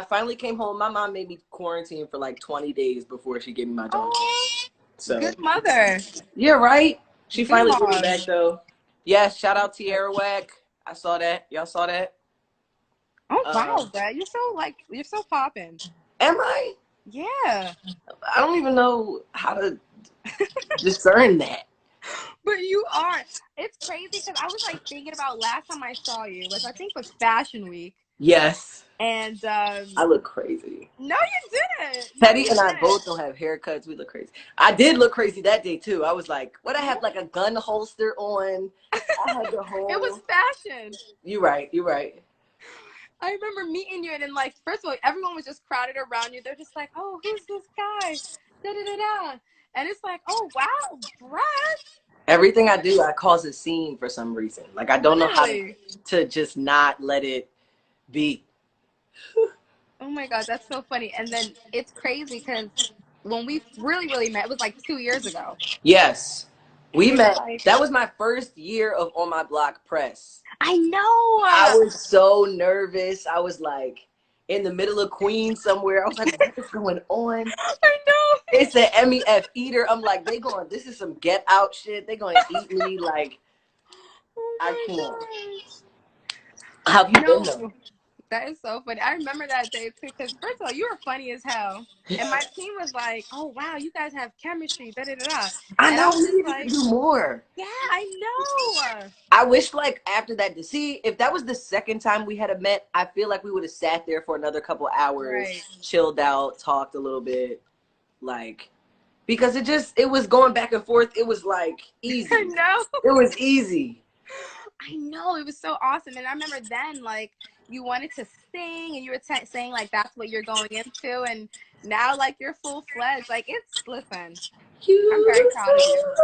finally came home. My mom made me quarantine for like 20 days before she gave me my Johnson. So good mother. yeah, right. She Good finally gave me mom. back though. Yes, shout out Tierra Whack. I saw that. Y'all saw that? Oh wow, Brad, you're so popping. Am I? Yeah. I don't even know how to discern that. But you are. It's crazy because I was like thinking about last time I saw you, which I think was Fashion Week. Yes. And I look crazy. no, you didn't. No, Teddy you and I didn't. both don't have haircuts. We look crazy. I did look crazy that day too. I was like, what? I have like a gun holster on. I had the whole. It was fashion. You're right. You're right. I remember meeting you, and then like first of all, everyone was just crowded around you. They're just like, "Oh, who's this guy?" Da da da da. And it's like, "Oh wow, Brad." Everything I do, I cause a scene for some reason. Like I don't know how to just not let it be. Oh my god, that's so funny. And then it's crazy because when we really met, it was like 2 years ago. Yes. We met. Like, that was my first year of On My Block press. I know. I was so nervous. I was like in the middle of Queens somewhere. I was like, what is going on? I know. It's an Mefeater. I'm like, this is some Get Out shit. They going to eat me. Like, I can't. How have you been though? That is so funny. I remember that day too, because first of all, you were funny as hell, and my team was like, "Oh wow, you guys have chemistry." Da da da da. I And know I was we just need like, to do more. yeah, I know. I wish like after that to see if that was the second time we had met, I feel like we would have sat there for another couple hours, chilled out, talked a little bit, like because it was going back and forth. It was like easy. I know. It was easy. I know, it was so awesome. And I remember then, like, you wanted to sing, and you were saying, like, that's what you're going into. And now, like, you're full-fledged. Like, listen, I'm very proud of you.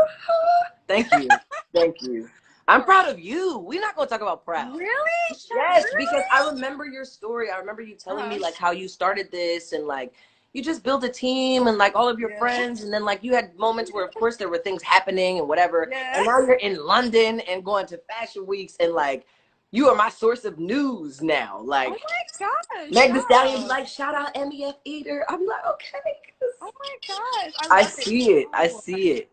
Thank you. Thank you. I'm proud of you. We're not going to talk about proud. Really? Yes, because I remember your story. I remember you telling me, like, how you started this and, like, you just built a team and like all of your friends, and then like you had moments where of course there were things happening and whatever, and now you're in London and going to fashion weeks, and like you are my source of news now. Like, oh my gosh, Meg Thee Stallion be like, shout out Mefeater. I'll be like, okay. Oh my gosh, I see it. I see it.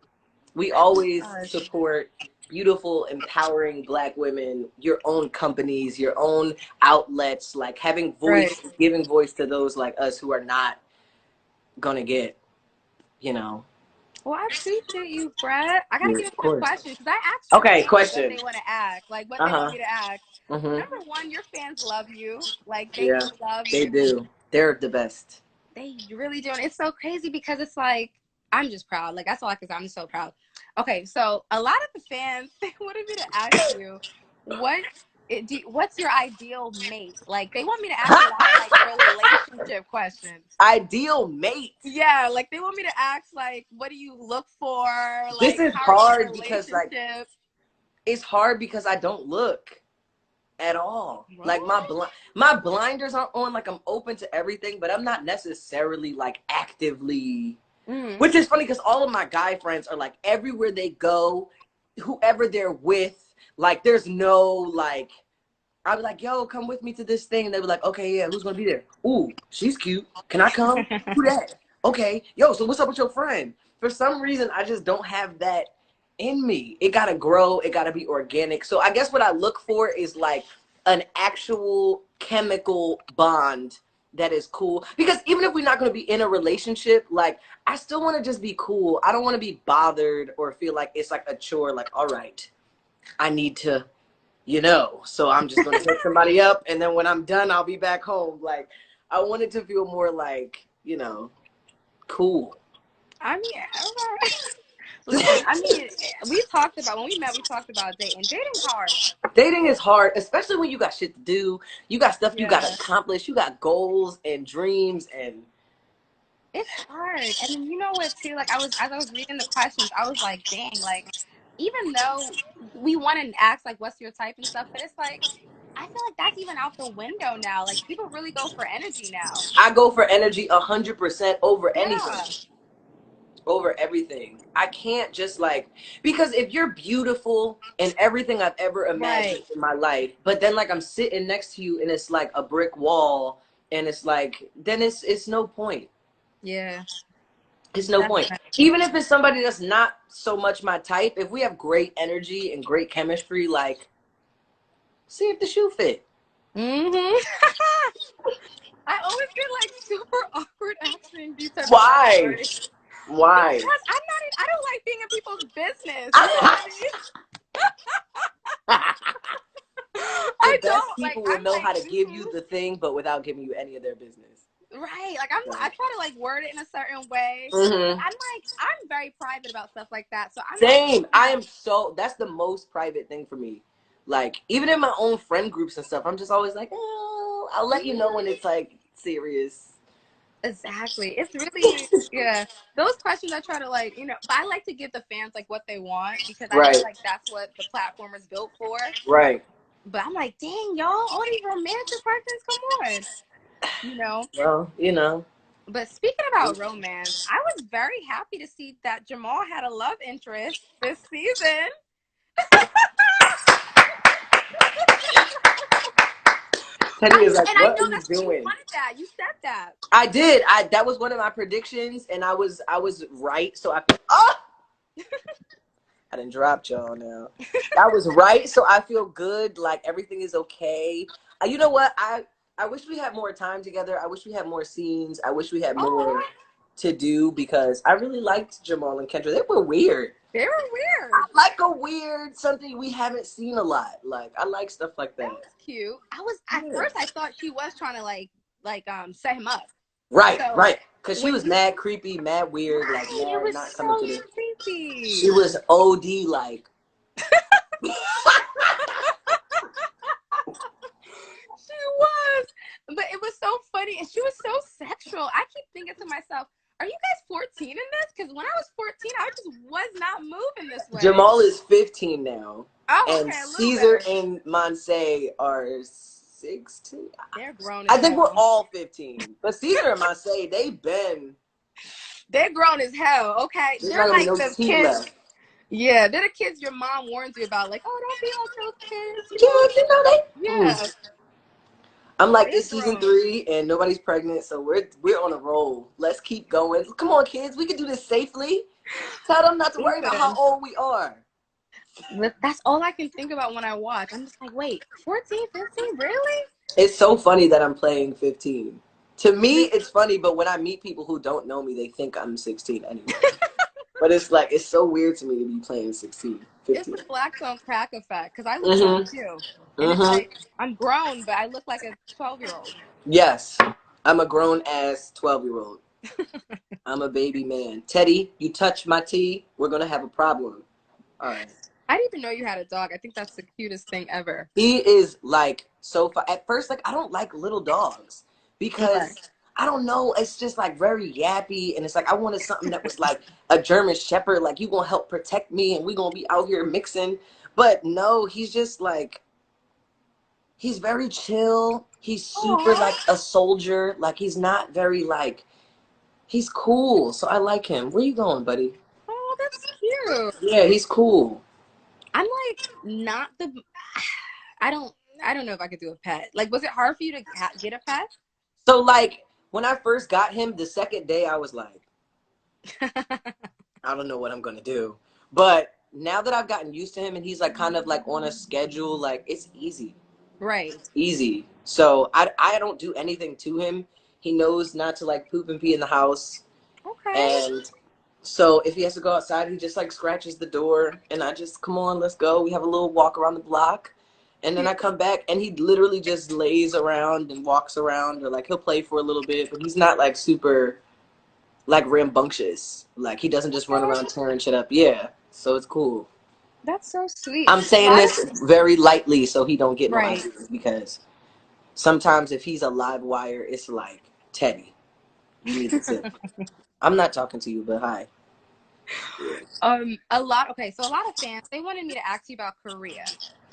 We always support beautiful, empowering Black women, your own companies, your own outlets, like having voice, giving voice to those like us who are not gonna get, you know. Well, I appreciate you, Brett. I gotta get you a question because I asked you what they want to ask, like what they want me to ask. Number one, your fans love you, like they love you. They do. They're the best. They really do, and it's so crazy because it's like I'm just proud. Like that's all I can say. I'm just so proud. Okay, so a lot of the fans they wanted me to ask you what's your ideal mate? Like they want me to ask a lot of like relationship questions. Ideal mate? Yeah, like they want me to ask like, what do you look for? Like, this is hard because like it's hard because I don't look at all. What? Like my blinders are on. Like I'm open to everything, but I'm not necessarily like actively. Which is funny because all of my guy friends are like everywhere they go, whoever they're with, like there's no like I'd be like, yo, come with me to this thing. And they'd be like, okay, yeah, who's gonna be there? Ooh, she's cute. Can I come? Who that? Okay, yo, so what's up with your friend? For some reason, I just don't have that in me. It gotta grow, it gotta be organic. So I guess what I look for is like an actual chemical bond that is cool, because even if we're not going to be in a relationship, like I still want to just be cool. I don't want to be bothered or feel like it's like a chore, like all right, I need to, you know, so I'm just going to hit somebody up and then when I'm done I'll be back home. Like I want it to feel more like, you know, cool. I mean, listen, I mean, when we met, we talked about dating. Dating's hard. Dating is hard, especially when you got shit to do. You got stuff you got to accomplish. You got goals and dreams, and it's hard. And you know what, too? Like, as I was reading the questions, I was like, dang, like, even though we want to ask, like, what's your type and stuff, but it's like, I feel like that's even out the window now. Like, people really go for energy now. I go for energy 100% over anything. Over everything. I can't just like, because if you're beautiful and everything I've ever imagined in my life, but then like I'm sitting next to you and it's like a brick wall And it's like, then it's no point. Yeah. It's no point. Even if it's somebody that's not so much my type, if we have great energy and great chemistry, like, see if the shoe fit. Mm-hmm. I always get like super awkward asking these type of Why? questions. Why? Because I don't like being in people's business. You know what I mean? The I best don't like. people will I'm know like, how to give you the thing, but without giving you any of their business. right. Like I try to like word it in a certain way. Mm-hmm. I'm very private about stuff like that. So I'm like, Same. I am so. That's the most private thing for me. Like even in my own friend groups and stuff, I'm just always like, oh, I'll let you know when it's like serious. exactly. It's really, yeah. Those questions I try to like, but I like to give the fans like what they want because I feel Right. like that's what the platform is built for. Right. But I'm like, dang, y'all, all these romantic questions, come on. Well, But speaking about romance, I was very happy to see that Jamal had a love interest this season. Teddy is like, And I what know are you that's what you doing? wanted that. You said that. I did. That was one of my predictions, and I was right. So I done dropped y'all now. I was right, so I feel good. Like everything is okay. You know what? I wish we had more time together. I wish we had more scenes. I wish we had more to do because I really liked Jamal and Kendra. They were weird. They were weird. I like a weird something we haven't seen a lot. Like I like stuff like that. That was cute. At first I thought she was trying to like set him up. Right, So right. Because she was mad creepy, mad weird, like mad it was not coming so to the. creepy. She was OD like. She was, but it was so funny, and she was so sexual. I keep thinking to myself, "Are you guys 14 in this?" Because when I was 14, I just was not moving this way. Jamal is 15 now. Oh, And okay, a little Caesar better. and Monse are 16. They're grown. I think we're all 15. But Caesar and Monse, they're grown as hell. Okay, they're like no the tea kids. left. Yeah, they're the kids your mom warns you about. Like, oh, don't be like those kids. Yeah. I'm like, They're it's season grown. 3 and nobody's pregnant, so we're on a roll. Let's keep going. Come on, kids, we can do this safely. Tell them not to worry about how old we are. That's all I can think about when I watch. I'm just like, wait, 14, 15, really? It's so funny that I'm playing 15. To me, it's funny, but when I meet people who don't know me, they think I'm 16 anyway. But it's like, it's so weird to me to be playing 16, 15. It's the black don't crack effect because I look young too. And it's like, I'm grown, but I look like a 12-year-old. Yes, I'm a grown-ass 12-year-old. I'm a baby man. Teddy, you touch my tea, we're going to have a problem. All right. I didn't even know you had a dog. I think that's the cutest thing ever. He is like so far. At first, like I don't like little dogs because I don't know. It's just like very yappy, and it's like I wanted something that was like a German Shepherd. Like you gonna help protect me, and we gonna be out here mixing. But no, he's just like he's very chill. He's super like a soldier. Like he's not very like he's cool. So I like him. Where you going, buddy? Oh, that's cute. Yeah, he's cool. I'm like not the. I don't know if I could do a pet. Like, was it hard for you to get a pet? So like when I first got him, the second day I was like, I don't know what I'm gonna do. But now that I've gotten used to him and he's like kind of like on a schedule, like it's easy. Right. It's easy. So I don't do anything to him. He knows not to like poop and pee in the house. Okay. And so if he has to go outside, he just like scratches the door and I just come on, let's go. We have a little walk around the block. And then I come back and he literally just lays around and walks around or like he'll play for a little bit, but he's not like super like rambunctious. Like he doesn't just run around tearing shit up. Yeah. So it's cool. That's so sweet. I'm saying this very lightly so he don't get no ideas because sometimes if he's a live wire, it's like, Teddy, you need to tip. I'm not talking to you, but hi. A lot of fans, they wanted me to ask you about Korea.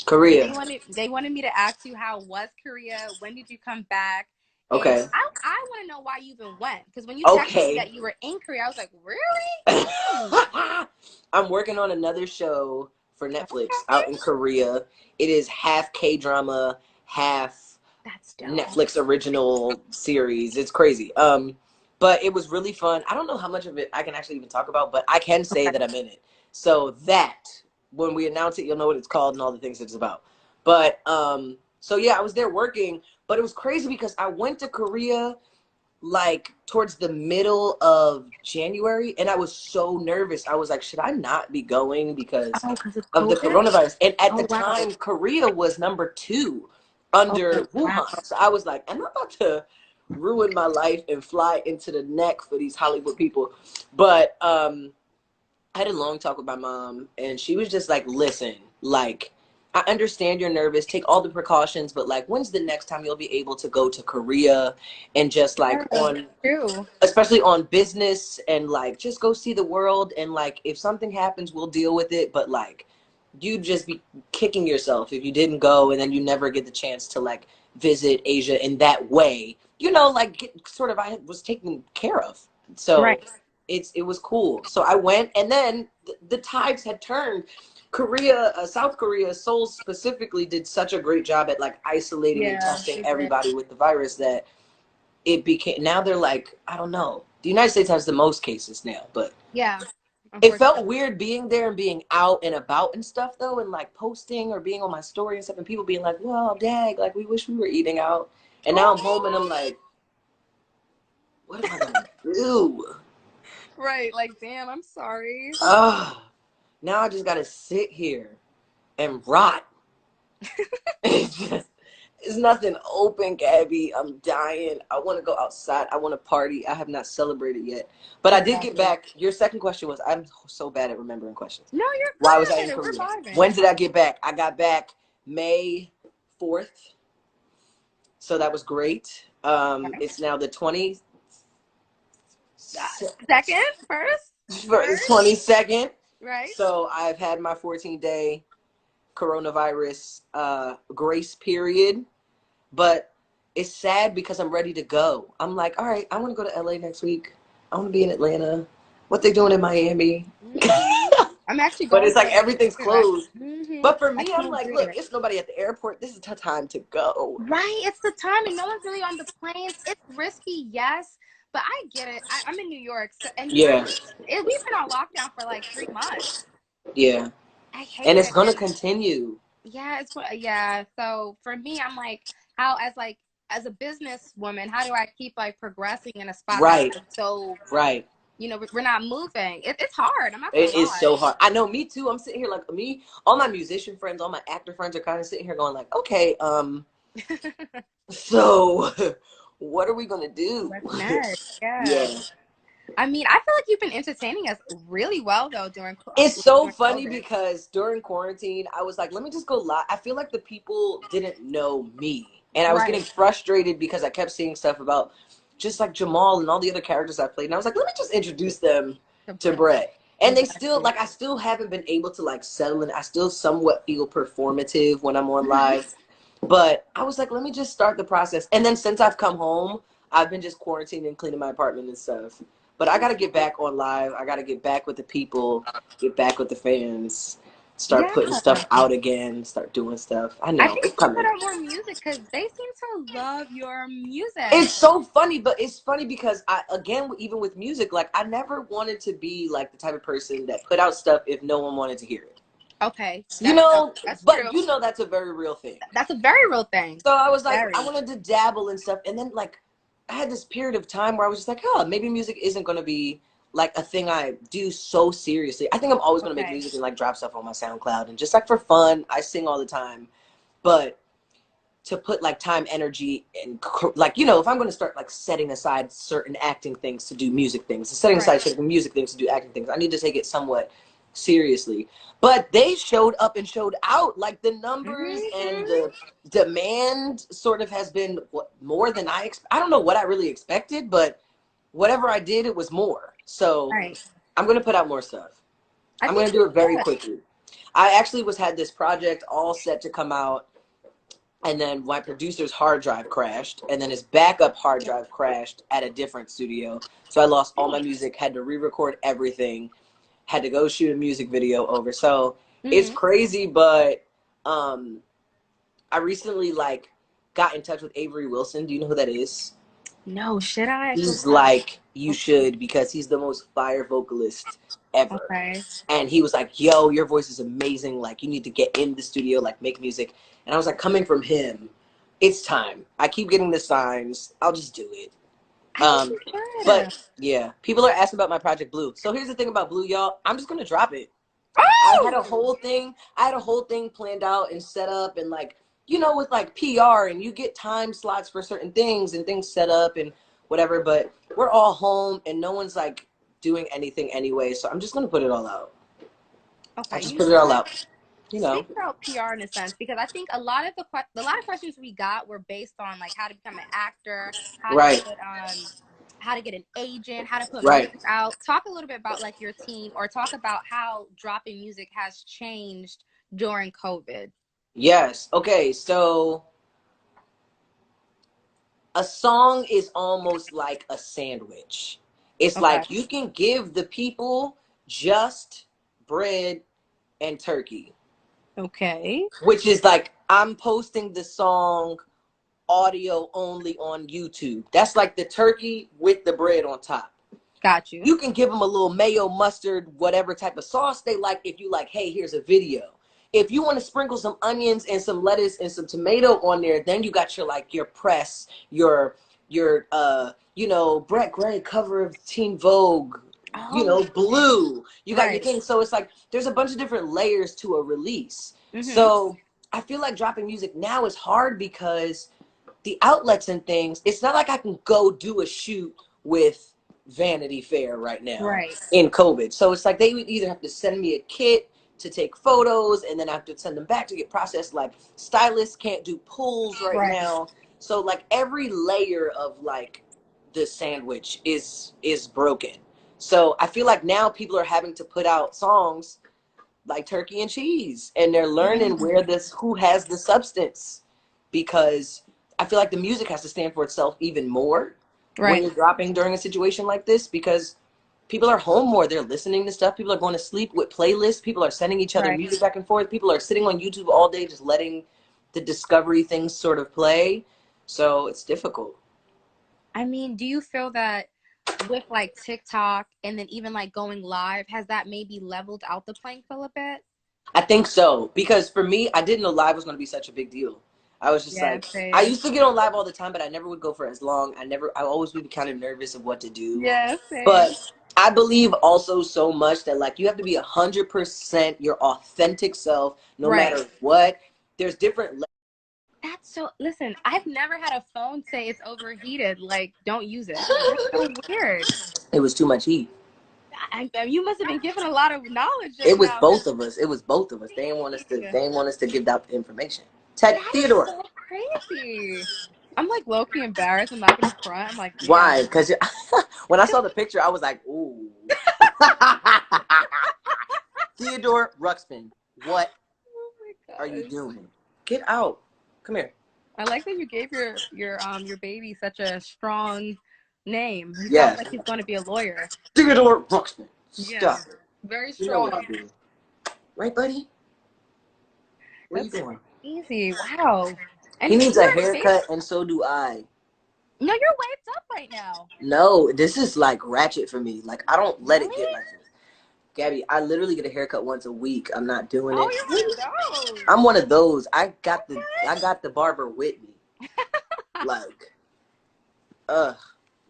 They wanted me to ask you how was Korea? When did you come back? Okay. And I want to know why you even went. Because when you texted me that you were in Korea, I was like, really? I'm working on another show for Netflix out in Korea. It is half K-drama, half That's dope. Netflix original series. It's crazy. But it was really fun. I don't know how much of it I can actually even talk about, but I can say that I'm in it. So that when we announce it, you'll know what it's called and all the things it's about. But so yeah, I was there working, but it was crazy because I went to Korea like towards the middle of January, and I was so nervous. I was like, should I not be going because it's of the COVID? coronavirus? And at the Wow. time, Korea was #2 under Wuhan. So I was like, am I about to ruin my life and fly into the neck for these Hollywood people? But I had a long talk with my mom, and she was just like, listen, like, I understand you're nervous, take all the precautions, but like, when's the next time you'll be able to go to Korea and just like especially on business, and like just go see the world, and like if something happens, we'll deal with it, but like you'd just be kicking yourself if you didn't go and then you never get the chance to like visit Asia in that way, you know, like sort of I was taken care of. So it was cool. So I went, and then the tides had turned. Korea, South Korea, Seoul specifically did such a great job at like isolating and testing everybody with the virus that it became, now they're like, I don't know. The United States has the most cases now, but it felt weird being there and being out and about and stuff though, and like posting or being on my story and stuff, and people being like, well, dag, like we wish we were eating out. And now I'm home and I'm like, what am I gonna do? Right, like, damn, I'm sorry. Now I just gotta sit here and rot. It's nothing open, Gabby. I'm dying. I want to go outside. I want to party. I have not celebrated yet. But I did get back. Your second question was, I'm so bad at remembering questions. No, you're good. Why was I in Korea? When did I get back? I got back May 4th. So that was great. It's now the 22nd? 22nd. Right. So I've had my 14-day coronavirus grace period, but it's sad because I'm ready to go. I'm like, all right, I want to go to LA next week. I want to be in Atlanta. What they doing in Miami? I'm actually going. But it's like everything's closed. But for me, I'm like, look, it's nobody at the airport. This is the time to go. Right, it's the time, and no one's really on the planes. It's risky, yes, but I get it. I'm in New York, so, and we've been on lockdown for like 3 months. Yeah. I hate it. And it's gonna continue. Yeah, so for me, I'm like, how as a businesswoman, how do I keep like progressing in a spot that's so you know, we're not moving. It's hard. I'm not gonna lie. It is so hard. I know, me too. I'm sitting here like all my musician friends, all my actor friends are kind of sitting here going like, okay, so what are we gonna do? What's next? Yeah. I mean, I feel like you've been entertaining us really well, though, It's so funny because during quarantine, I was like, let me just go live. I feel like the people didn't know me. And I was getting frustrated because I kept seeing stuff about just like Jamal and all the other characters I played. And I was like, let me just introduce them to Brett. And they still, like, I still haven't been able to, like, settle in. I still somewhat feel performative when I'm on live. But I was like, let me just start the process. And then since I've come home, I've been just quarantining and cleaning my apartment and stuff. But I got to get back on live. I got to get back with the people, get back with the fans, start putting stuff out again, start doing stuff. I know. I think you should put out more music because they seem to love your music. It's so funny, but it's funny because even with music, like I never wanted to be like the type of person that put out stuff if no one wanted to hear it. Okay. You know, but you know that's a very real thing. That's a very real thing. So I was like, I wanted to dabble and stuff. And then like I had this period of time where I was just like, oh, maybe music isn't going to be like a thing I do so seriously. I think I'm always going to make music and like drop stuff on my SoundCloud and just like for fun. I sing all the time. But to put like time, energy, and like, you know, if I'm going to start like setting aside certain acting things to do music things, setting aside certain music things to do acting things, I need to take it somewhat seriously. But they showed up and showed out. Like the numbers and the demand sort of has been more than I don't know what I really expected, but whatever I did, it was more. So I'm going to put out more stuff. I'm going to do it very quickly. I actually had this project all set to come out, and then my producer's hard drive crashed, and then his backup hard drive crashed at a different studio. So I lost all my music, had to re-record everything, had to go shoot a music video over. So it's crazy, but I recently like got in touch with Avery Wilson. Do you know who that is? No, should I? He's like, you should, because he's the most fire vocalist ever. Okay. And he was like, yo, your voice is amazing. Like, you need to get in the studio, like, make music. And I was like, coming from him, it's time. I keep getting the signs. I'll just do it. But yeah, people are asking about my project Blue. So here's the thing about Blue, y'all. I'm just gonna drop it. I had a whole thing planned out and set up, and like, you know, with like PR, and you get time slots for certain things and things set up and whatever, but we're all home and no one's like doing anything anyway, so I'm just gonna put it all out. Okay, I just put it all out. You know, speak about PR in a sense, because I think a lot of questions we got were based on like how to become an actor, how to get an agent, how to put music out. Talk a little bit about like your team, or talk about how dropping music has changed during COVID. Yes. Okay, so a song is almost like a sandwich. It's like you can give the people just bread and turkey. Okay. Which is like, I'm posting the song audio only on YouTube. That's like the turkey with the bread on top. Got you. You can give them a little mayo, mustard, whatever type of sauce they like. If you like, hey, here's a video. If you want to sprinkle some onions and some lettuce and some tomato on there, then you got your like your press, your you know, Brett Gray cover of Teen Vogue, you know, Blue. You got your thing. So it's like there's a bunch of different layers to a release. So I feel like dropping music now is hard because the outlets and things, it's not like I can go do a shoot with Vanity Fair right now in COVID. So it's like they would either have to send me a kit to take photos, and then I have to send them back to get processed. Like stylists can't do pulls right now. So like every layer of like the sandwich is broken. So I feel like now people are having to put out songs like turkey and cheese, and they're learning who has the substance, because I feel like the music has to stand for itself even more when you're dropping during a situation like this, because people are home more. They're listening to stuff. People are going to sleep with playlists. People are sending each other music back and forth. People are sitting on YouTube all day just letting the discovery things sort of play. So it's difficult. I mean, do you feel that with like TikTok and then even like going live, has that maybe leveled out the playing field a bit? I think so, because for me, I didn't know live was going to be such a big deal. I was just like, I used to get on live all the time, but I never would go for as long. I always would be kind of nervous of what to do. But I believe also so much that like you have to be 100% your authentic self, no matter what. There's different. That's so, listen, I've never had a phone say it's overheated. Like, don't use it. That's so weird. It was too much heat. You must have been given a lot of knowledge. It was both of us. It was both of us. They didn't want us to. They didn't want us to give out the information. Theodore. So crazy. I'm like low-key embarrassed. I'm not gonna front. I'm like, damn. Why? Because when I saw the picture, I was like, ooh. Theodore Ruxpin, what are you doing? Get out. Come here. I like that you gave your baby such a strong name. He sounds like he's going to be a lawyer. Theodore Ruxpin. Stop. Very strong. You know what you're doing. Right, buddy? Where you going? Easy. Wow. And he needs a haircut, and so do I. No, you're waved up right now. No, this is like ratchet for me. Like, I don't let it get like this. Gabby, I literally get a haircut once a week. I'm not doing it. You're one of those. I'm one of those. I got the barber with me. Like,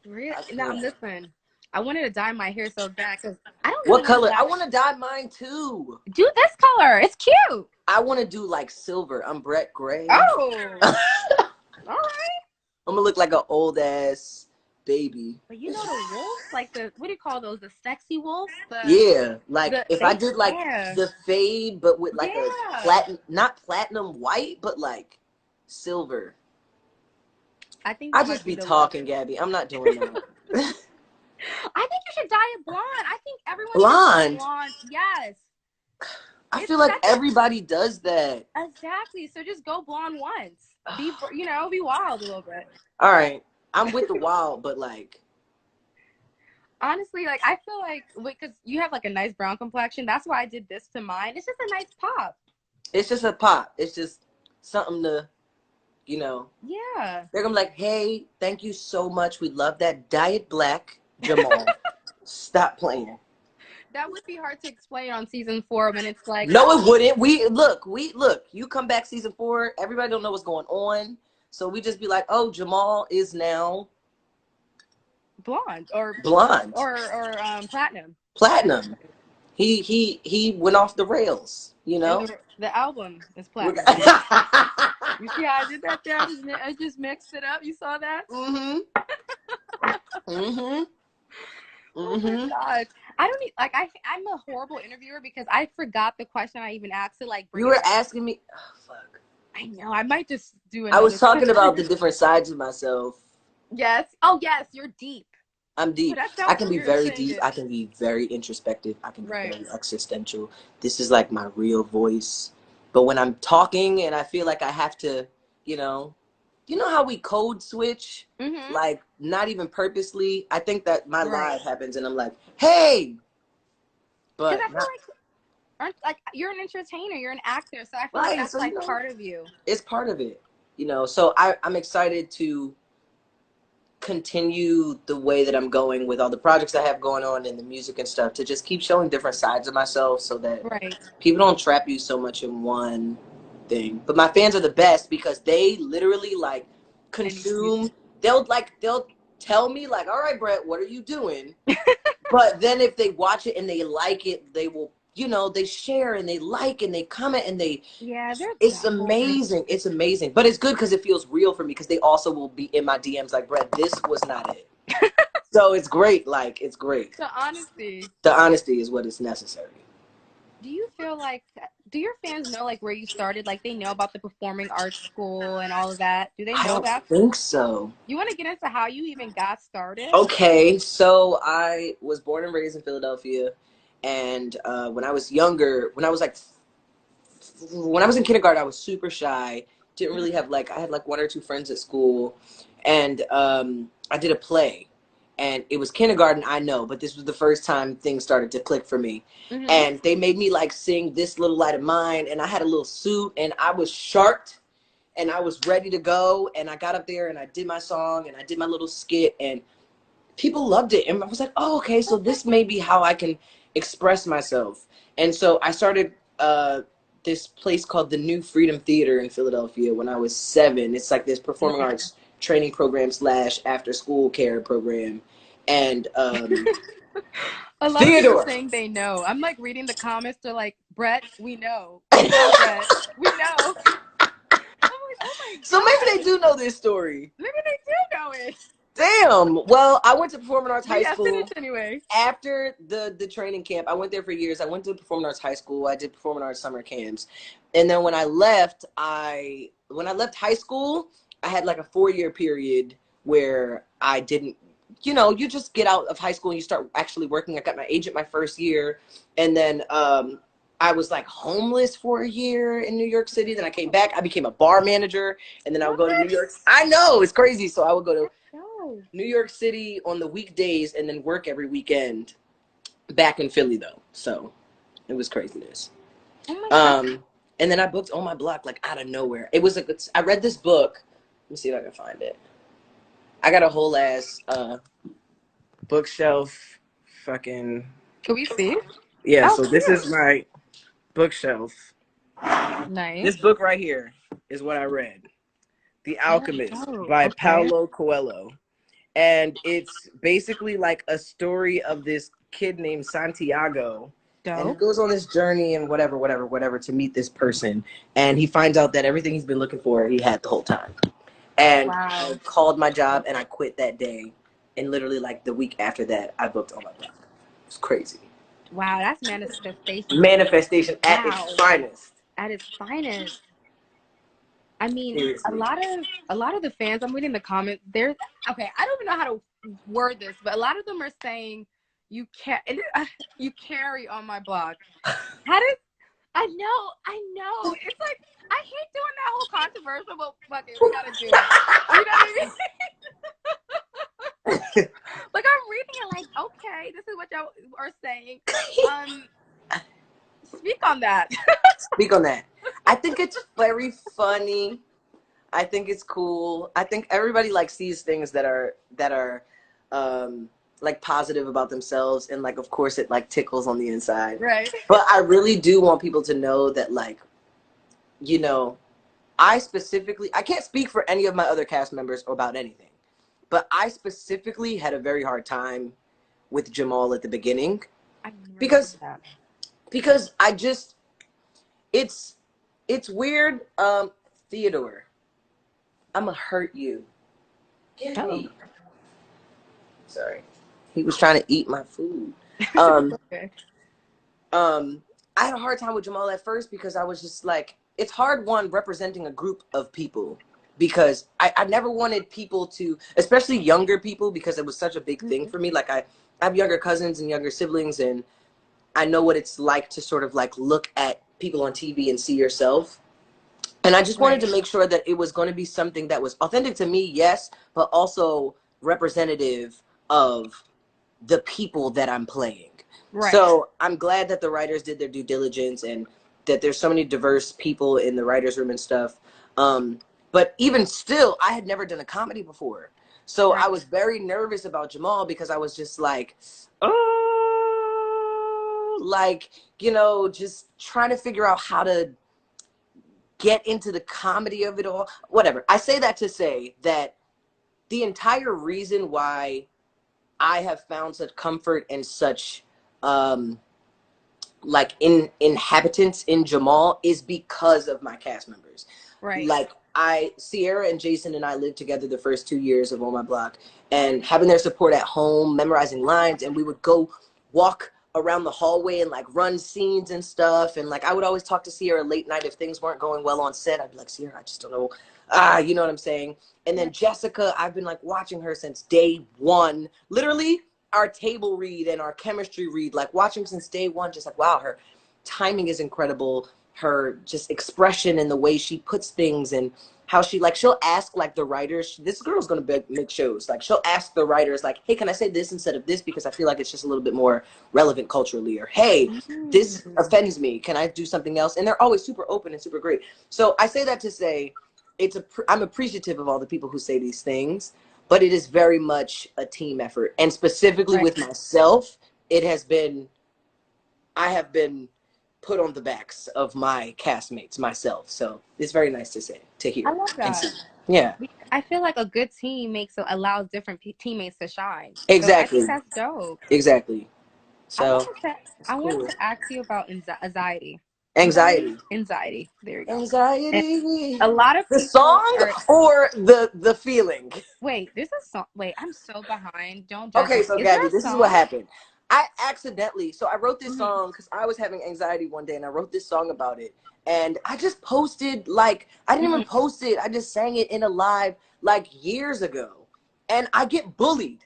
Really? Now listen, I wanted to dye my hair so bad because I don't. What color? I want to dye mine too. Do this color. It's cute. I want to do like silver. I'm Brett Gray. Oh. All right. I'm gonna look like an old ass baby. But you know the wolves, like what do you call those? The sexy wolves? Like if I did like the fade, but with like a not platinum white, but like silver. I think I just be talking, Gabby. I'm not doing that. I think you should dye it blonde. I think everyone blonde. Blonde. Yes. I feel like everybody does that. Exactly. So just go blonde once. Be wild a little bit. All right. I'm with the wild, but like honestly, like I feel like because you have like a nice brown complexion, that's why I did this to mine. It's just a nice pop. It's just a pop. It's just something to you know. Yeah. They're gonna be like, hey, thank you so much. We love that Diet Black Jamal. Stop playing. That would be hard to explain on season 4 when it's like, no, it wouldn't. We look. You come back season 4, everybody don't know what's going on, so we just be like, oh, Jamal is now blonde or blonde or platinum. platinum. He went off the rails, you know. And the album is platinum. You see how I did that there? I just mixed it up. You saw that? Mhm. Mhm. Oh my god! I don't need, like I'm a horrible interviewer because I forgot the question I even asked to like bring You it were back. asking me. Oh, fuck. I know. I might just do I was another talking question. about the different sides of myself. Yes. Oh yes, you're deep. I'm Oh, deep. that I sounds can be weird very saying deep. it. I can be very introspective. I can be Right. very existential. This is like my real voice. But when I'm talking and I feel like I have to, you know how we code switch? Mm-hmm. Like, not even purposely. I think that my Right. live happens and I'm like, hey! But Because I feel like you're an entertainer, you're an actor, so I feel like right, that's so, like part of you. it's part of it. So I'm excited to continue the way that I'm going with all the projects I have going on and the music and stuff, to just keep showing different sides of myself so that Right. people don't trap you so much in one thing. But my fans are the best because they literally like consume. They'll tell me like, all right, Brett, what are you doing? But then if they watch it and they like it, they will, they share and they like and they comment and it's amazing. It's amazing. But it's good because it feels real for me, because they also will be in my DMs like, Brett, this was not it. So it's great. Like, it's great. The honesty. The honesty is what is necessary. Do you feel like, do your fans know like where you started? Like they know about the performing arts school and all of that? Do they I know don't that? think so. You want to get into how you even got started? Okay, so I was born and raised in Philadelphia, and when I was younger, when I was in kindergarten, I was super shy. Didn't really have I had like one or two friends at school, and I did a play, and it was kindergarten, I know, but this was the first time things started to click for me. Mm-hmm. And they made me like sing This Little Light of Mine, and I had a little suit, and I was sharped, and I was ready to go, and I got up there and I did my song and I did my little skit, and people loved it. And I was like, oh, okay, so this may be how I can express myself. And so I started this place called the New Freedom Theater in Philadelphia when I was 7. It's like this performing arts training program / after school care program. And a lot of people saying they know. I'm like reading the comments. They're like, Brett, we know. We know, Brett. We know. I'm like, oh my god. So maybe they do know this story. Maybe they do know it. Damn. Well, I went to Performing Arts High School. Finish anyway. After the training camp, I went there for years. I went to Performing Arts High School. I did Performing Arts summer camps. And then when I left high school, I had like a 4-year period where I didn't, you just get out of high school and you start actually working. I got my agent my first year. And then I was like homeless for a year in New York City. Then I came back. I became a bar manager. And then I would go to New York. I know, it's crazy. So I would go to New York City on the weekdays and then work every weekend back in Philly, though. So it was craziness. Oh my God. And then I booked On My Block like out of nowhere. It was I read this book. Let me see if I can find it. I got a whole ass bookshelf. Fucking. Can we see? Yeah. So this is my bookshelf. Nice. This book right here is what I read. The Alchemist by Paulo Coelho. And it's basically like a story of this kid named Santiago. And he goes on this journey and whatever to meet this person. And he finds out that everything he's been looking for, he had the whole time. And I called my job and I quit that day. And literally like the week after that, I booked On My Block. It's crazy. Wow, that's manifestation. Manifestation at its finest. At its finest. I mean, seriously. a lot of the fans, I'm reading the comments, I don't even know how to word this, but a lot of them are saying you carry On My Block. I know. It's like, I hate doing that whole controversial, but fuck it, we gotta do it. You know what I mean? Like, I'm reading it like, okay, this is what y'all are saying. Speak on that. Speak on that. I think it's very funny. I think it's cool. I think everybody like sees things that are like positive about themselves, and like of course it like tickles on the inside. Right. But I really do want people to know that, like, you know, I can't speak for any of my other cast members about anything, but I specifically had a very hard time with Jamal at the beginning I've never heard because of that. I just it's weird. Theodore, I'm gonna hurt you. Give Oh. me. Sorry, he was trying to eat my food. Um, Okay. I had a hard time with Jamal at first because I was just like, it's hard one representing a group of people because I never wanted people to, especially younger people, because it was such a big thing for me. Like I have younger cousins and younger siblings, and I know what it's like to sort of like look at people on TV and see yourself. And I just wanted Right. to make sure that it was going to be something that was authentic to me, yes, but also representative of the people that I'm playing. Right. So I'm glad that the writers did their due diligence and that there's so many diverse people in the writers' room and stuff. But even still, I had never done a comedy before. So Right. I was very nervous about Jamal because I was just like, oh, like, just trying to figure out how to get into the comedy of it all. Whatever. I say that to say that the entire reason why I have found such comfort and such like inhabitants in Jamal is because of my cast members. Right. Like Sierra and Jason and I lived together the first 2 years of On My Block, and having their support at home, memorizing lines, and we would go walk around the hallway and like run scenes and stuff. And like I would always talk to Sierra late night if things weren't going well on set. I'd be like, Sierra, I just don't know. You know what I'm saying? And then Jessica, I've been like watching her since day one. Literally, our table read and our chemistry read, like watching since day one, just like, wow, her timing is incredible. Her just expression and the way she puts things and how she'll ask like the writers, this girl's going to make shows. Like she'll ask the writers like, hey, can I say this instead of this? Because I feel like it's just a little bit more relevant culturally, or, hey, this offends me. Can I do something else? And they're always super open and super great. So I say that to say I'm appreciative of all the people who say these things, but it is very much a team effort. And specifically with myself, I have been put on the backs of my castmates myself. So it's very nice to hear. I love And that. see. Yeah. I feel like a good team allows different teammates to shine. So I Exactly. think that's dope. Exactly. I So wanted to it's I wanted cool. to ask you about anxiety. Anxiety. Anxiety. There you go. And Anxiety. a lot of The people song are or the feeling? wait, there's a song. Wait, I'm so behind. Don't judge Okay, me. so Is there Gabby, a this is what song? happened. I wrote this Mhm. song because I was having anxiety one day, and I wrote this song about it. And I just posted, like, I didn't even Mhm. post it. I just sang it in a live like years ago. And I get bullied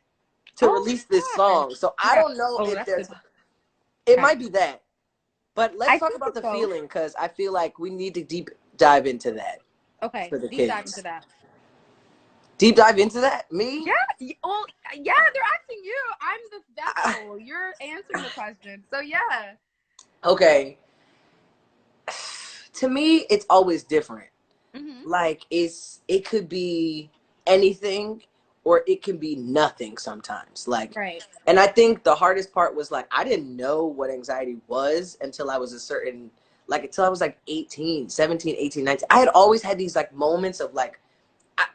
to Oh release my this gosh. song. So I Okay. don't know Oh, if that's the it cat. might be that. But let's I talk think about it's the both. feeling because I feel like we need to deep dive into that Okay, for the deep dive into kids. that. Deep dive into that? Me? Yeah. Well, yeah. They're asking you. I'm the I, vessel. You're answering the question. So yeah. okay. To me, it's always different. Mhm. Like it could be anything or it can be nothing sometimes. Like, Right. and I think the hardest part was like I didn't know what anxiety was until I was until I was like 18, 17, 18, 19. I had always had these like moments of like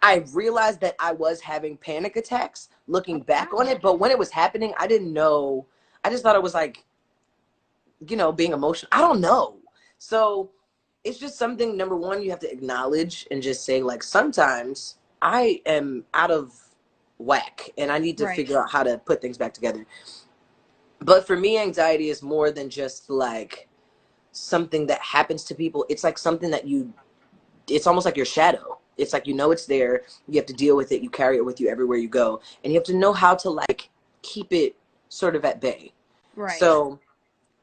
I realized that I was having panic attacks looking Oh back on wow. it, but when it was happening, I didn't know. I just thought it was like, being emotional. I don't know. So it's just something, number one, you have to acknowledge and just say, like, sometimes I am out of whack and I need to Right. figure out how to put things back together. But for me, anxiety is more than just like something that happens to people. It's like something that it's almost like your shadow. It's like, it's there. You have to deal with it. You carry it with you everywhere you go. And you have to know how to like keep it sort of at bay. Right. So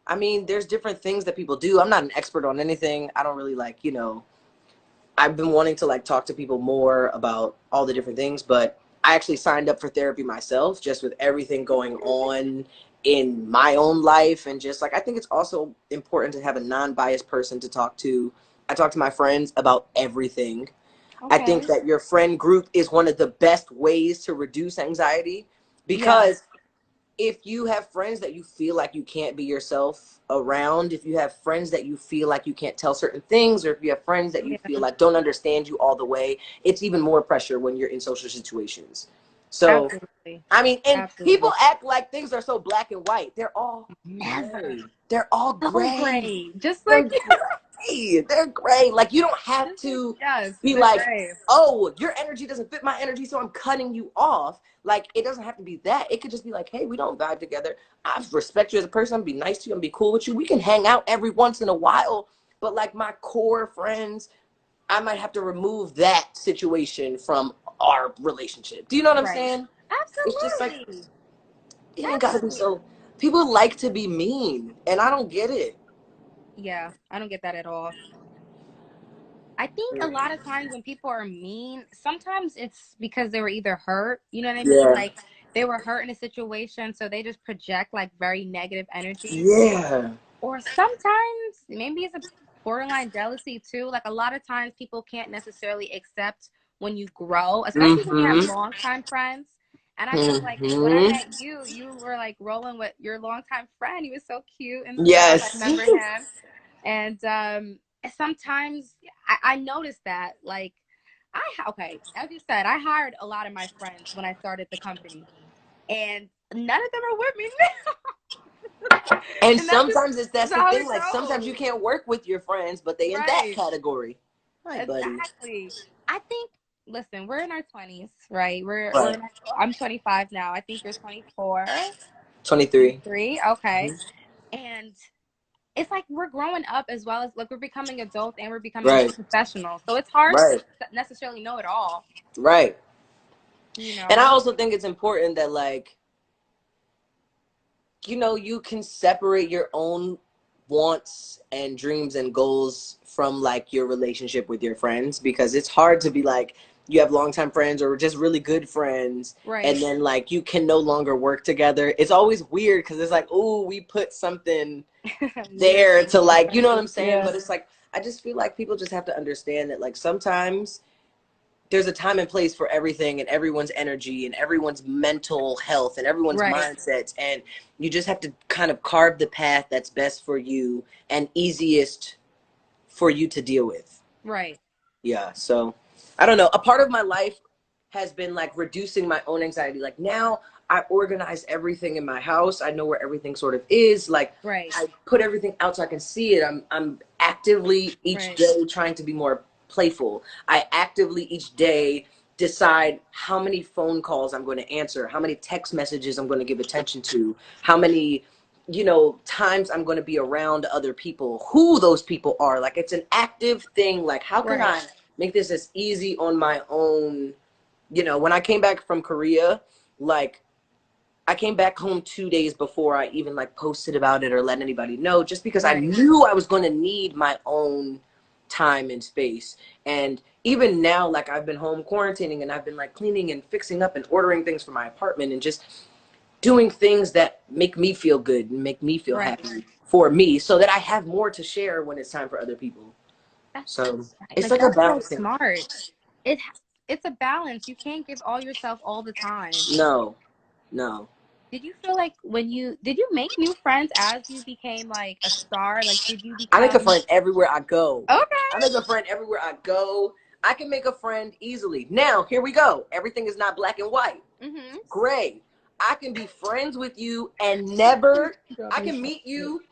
I mean, there's different things that people do. I'm not an expert on anything. I don't really like, I've been wanting to like talk to people more about all the different things, but I actually signed up for therapy myself just with everything going on in my own life. And just like, I think it's also important to have a non-biased person to talk to. I talk to my friends about everything. I think Okay. that your friend group is one of the best ways to reduce anxiety, Yeah. because if you have friends that you feel like you can't be yourself around, if you have friends that you feel like you can't tell certain things, or if you have friends that you feel Yeah. like don't understand you all the way, it's even more pressure when you're in social situations. So, Absolutely. I mean, and people Absolutely. act like things are so black and white. They're all Never. gray. They're all So gray. great. Just They're like you. gray. They're gray. Like, you don't have Just like, to yes, be they're like, great. oh, your energy doesn't fit my energy, so I'm cutting you off. Like, it doesn't have to be that. It could just be like, hey, we don't vibe together. I respect you as a person. I'm gonna be nice to you. I'm gonna be cool with you. We can hang out every once in a while. But like my core friends, I might have to remove that situation from our relationship. Do you know what I'm Right. saying? It's just like, Absolutely. it ain't gotta be Absolutely. so. People like to be mean, and I don't get it. Yeah, I don't get that at all. I think a lot of times when people are mean, sometimes it's because they were either hurt, you know what I mean? Yeah. Like they were hurt in a situation, so they just project like very negative energy. Yeah. Or sometimes maybe it's a borderline jealousy too. Like a lot of times people can't necessarily accept when you grow, especially when you have Mm-hmm. longtime friends. And I feel like when I Mm-hmm. met you, you were like rolling with your longtime friend. He was so cute and stuff. I Yes. remember him. And sometimes I noticed that, like, okay, as you said, I hired a lot of my friends when I started the company, and none of them are with me now. And And that's sometimes that's just the how thing. it Like, sometimes you goes. can't work with your friends, but they in that Right. category. Hi, buddy. Exactly. I think, listen, we're in our 20s, right? Right. I'm 25 now. I think you're 24, 23. 23. Okay. And it's like we're growing up as well as like we're becoming adults and we're becoming more Right. professional. So it's hard to Right. necessarily know it all, Right. you And I know? also think it's important that, like, you can separate your own wants and dreams and goals from like your relationship with your friends, because it's hard to be like, you have longtime friends or just really good friends, and Right. then like you can no longer work together. It's always weird because it's like, oh, we put something Weird. there to, like, you know what I'm saying? Yeah. But it's like, I just feel like people just have to understand that, like, sometimes there's a time and place for everything, and everyone's energy and everyone's mental health and everyone's Right. mindsets, and you just have to kind of carve the path that's best for you and easiest for you to deal with. Right. Yeah, so I don't know, a part of my life has been like reducing my own anxiety. Like, now I organize everything in my house. I know where everything sort of is. Like, Right. I put everything out so I can see it. I'm actively each Right. day trying to be more playful. I actively each day decide how many phone calls I'm going to answer, how many text messages I'm going to give attention to, how many, times I'm going to be around other people, who those people are. Like, it's an active thing. Like, how can Right. I make this as easy on my own? When I came back from Korea, like, I came back home 2 days before I even like posted about it or let anybody know, just because I Right. knew I was going to need my own time and space. And even now, like, I've been home quarantining, and I've been like cleaning and fixing up and ordering things for my apartment and just doing things that make me feel good and make me feel Right. happy for me, so that I have more to share when it's time for other people. That's So right. it's Like like a that's so balancing. smart. It it's a balance. You can't give all yourself all the time. No, no. Did you feel like did you make new friends as you became like a star? Like did you I make a become friend everywhere I go. okay? I make a friend everywhere I go. I can make a friend easily. Now, here we go. Everything is not black and white. Mm-hmm. Gray. I can be friends with you and never, I can meet you,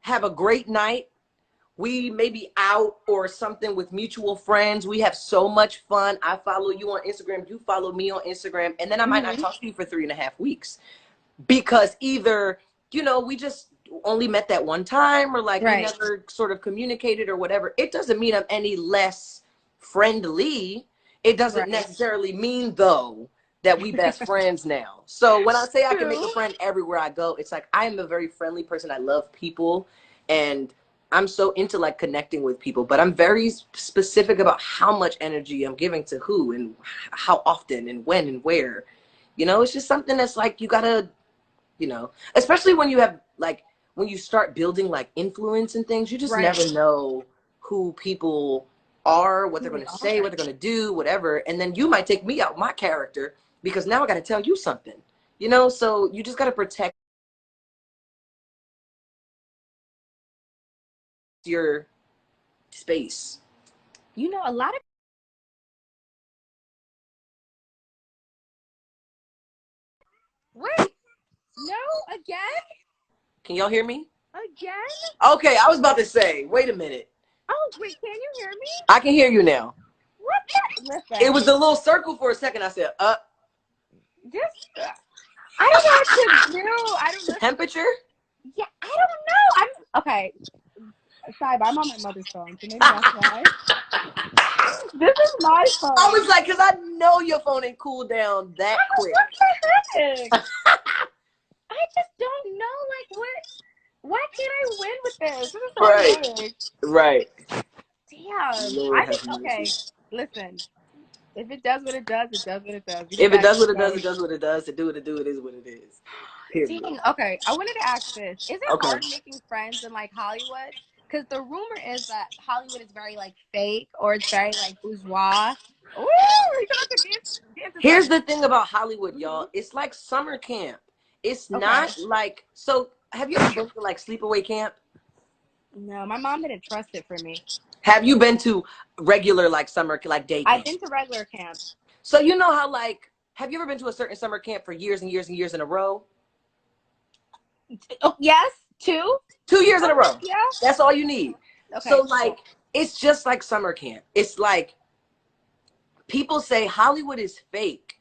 have a great night. We may be out or something with mutual friends. We have so much fun. I follow you on Instagram. You follow me on Instagram. And then I might not Mm-hmm. talk to you for 3.5 weeks, because either, we just only met that one time, or like we Right. never sort of communicated or whatever. It doesn't mean I'm any less friendly. It doesn't Right. necessarily mean, though, that we best friends now. So when I say I can make a True. friend everywhere I go, it's like, I am a very friendly person. I love people, and I'm so into like connecting with people, but I'm very specific about how much energy I'm giving to who and how often and when and where. It's just something that's like, you gotta, especially when you have like, when you start building like influence and things, you just Right. never know who people are, what they're going to say, what they're going to do, whatever. And then you might take me out my character because now I got to tell you something, you know? So you just got to protect your space. You know, a lot of wait, no, again? Can y'all hear me? Again? Okay, I was about to say, wait a minute. Oh, wait, can you hear me? I can hear you now. What the? Listen. It was a little circle for a second. I said, Just, I don't know what to do. I don't know. Temperature? Yeah, I don't know. I'm, okay. Sorry, but I'm on my mother's phone, so maybe that's why. This is my phone. I was like, because I know your phone ain't cooled down that quick. What the heck? I just don't know, like, what? Why can't I win with this? This is so right. Right. Damn. Lord I think, okay, listen. If it does what it does, it does what it does. If it does what it does, it does what it does. To do what it do, it is what it is. Period. Dang, okay. I wanted to ask this. Is it Okay. hard making friends in, like, Hollywood? Because the rumor is that Hollywood is very, like, fake, or it's very, like, bourgeois. Ooh, we about to get into Here's something. the thing about Hollywood, y'all. It's like summer camp. It's Okay. not like, so have you ever been to like sleepaway camp? No, my mom didn't trust it for me. Have you been to regular like summer, like day camp? I've been to regular camp. So you know how like, have you ever been to a certain summer camp for years and years and years in a row? Oh, yes, 2 years in a row. Yeah. That's all you need. Okay. So like, it's just like summer camp. It's like, people say Hollywood is fake,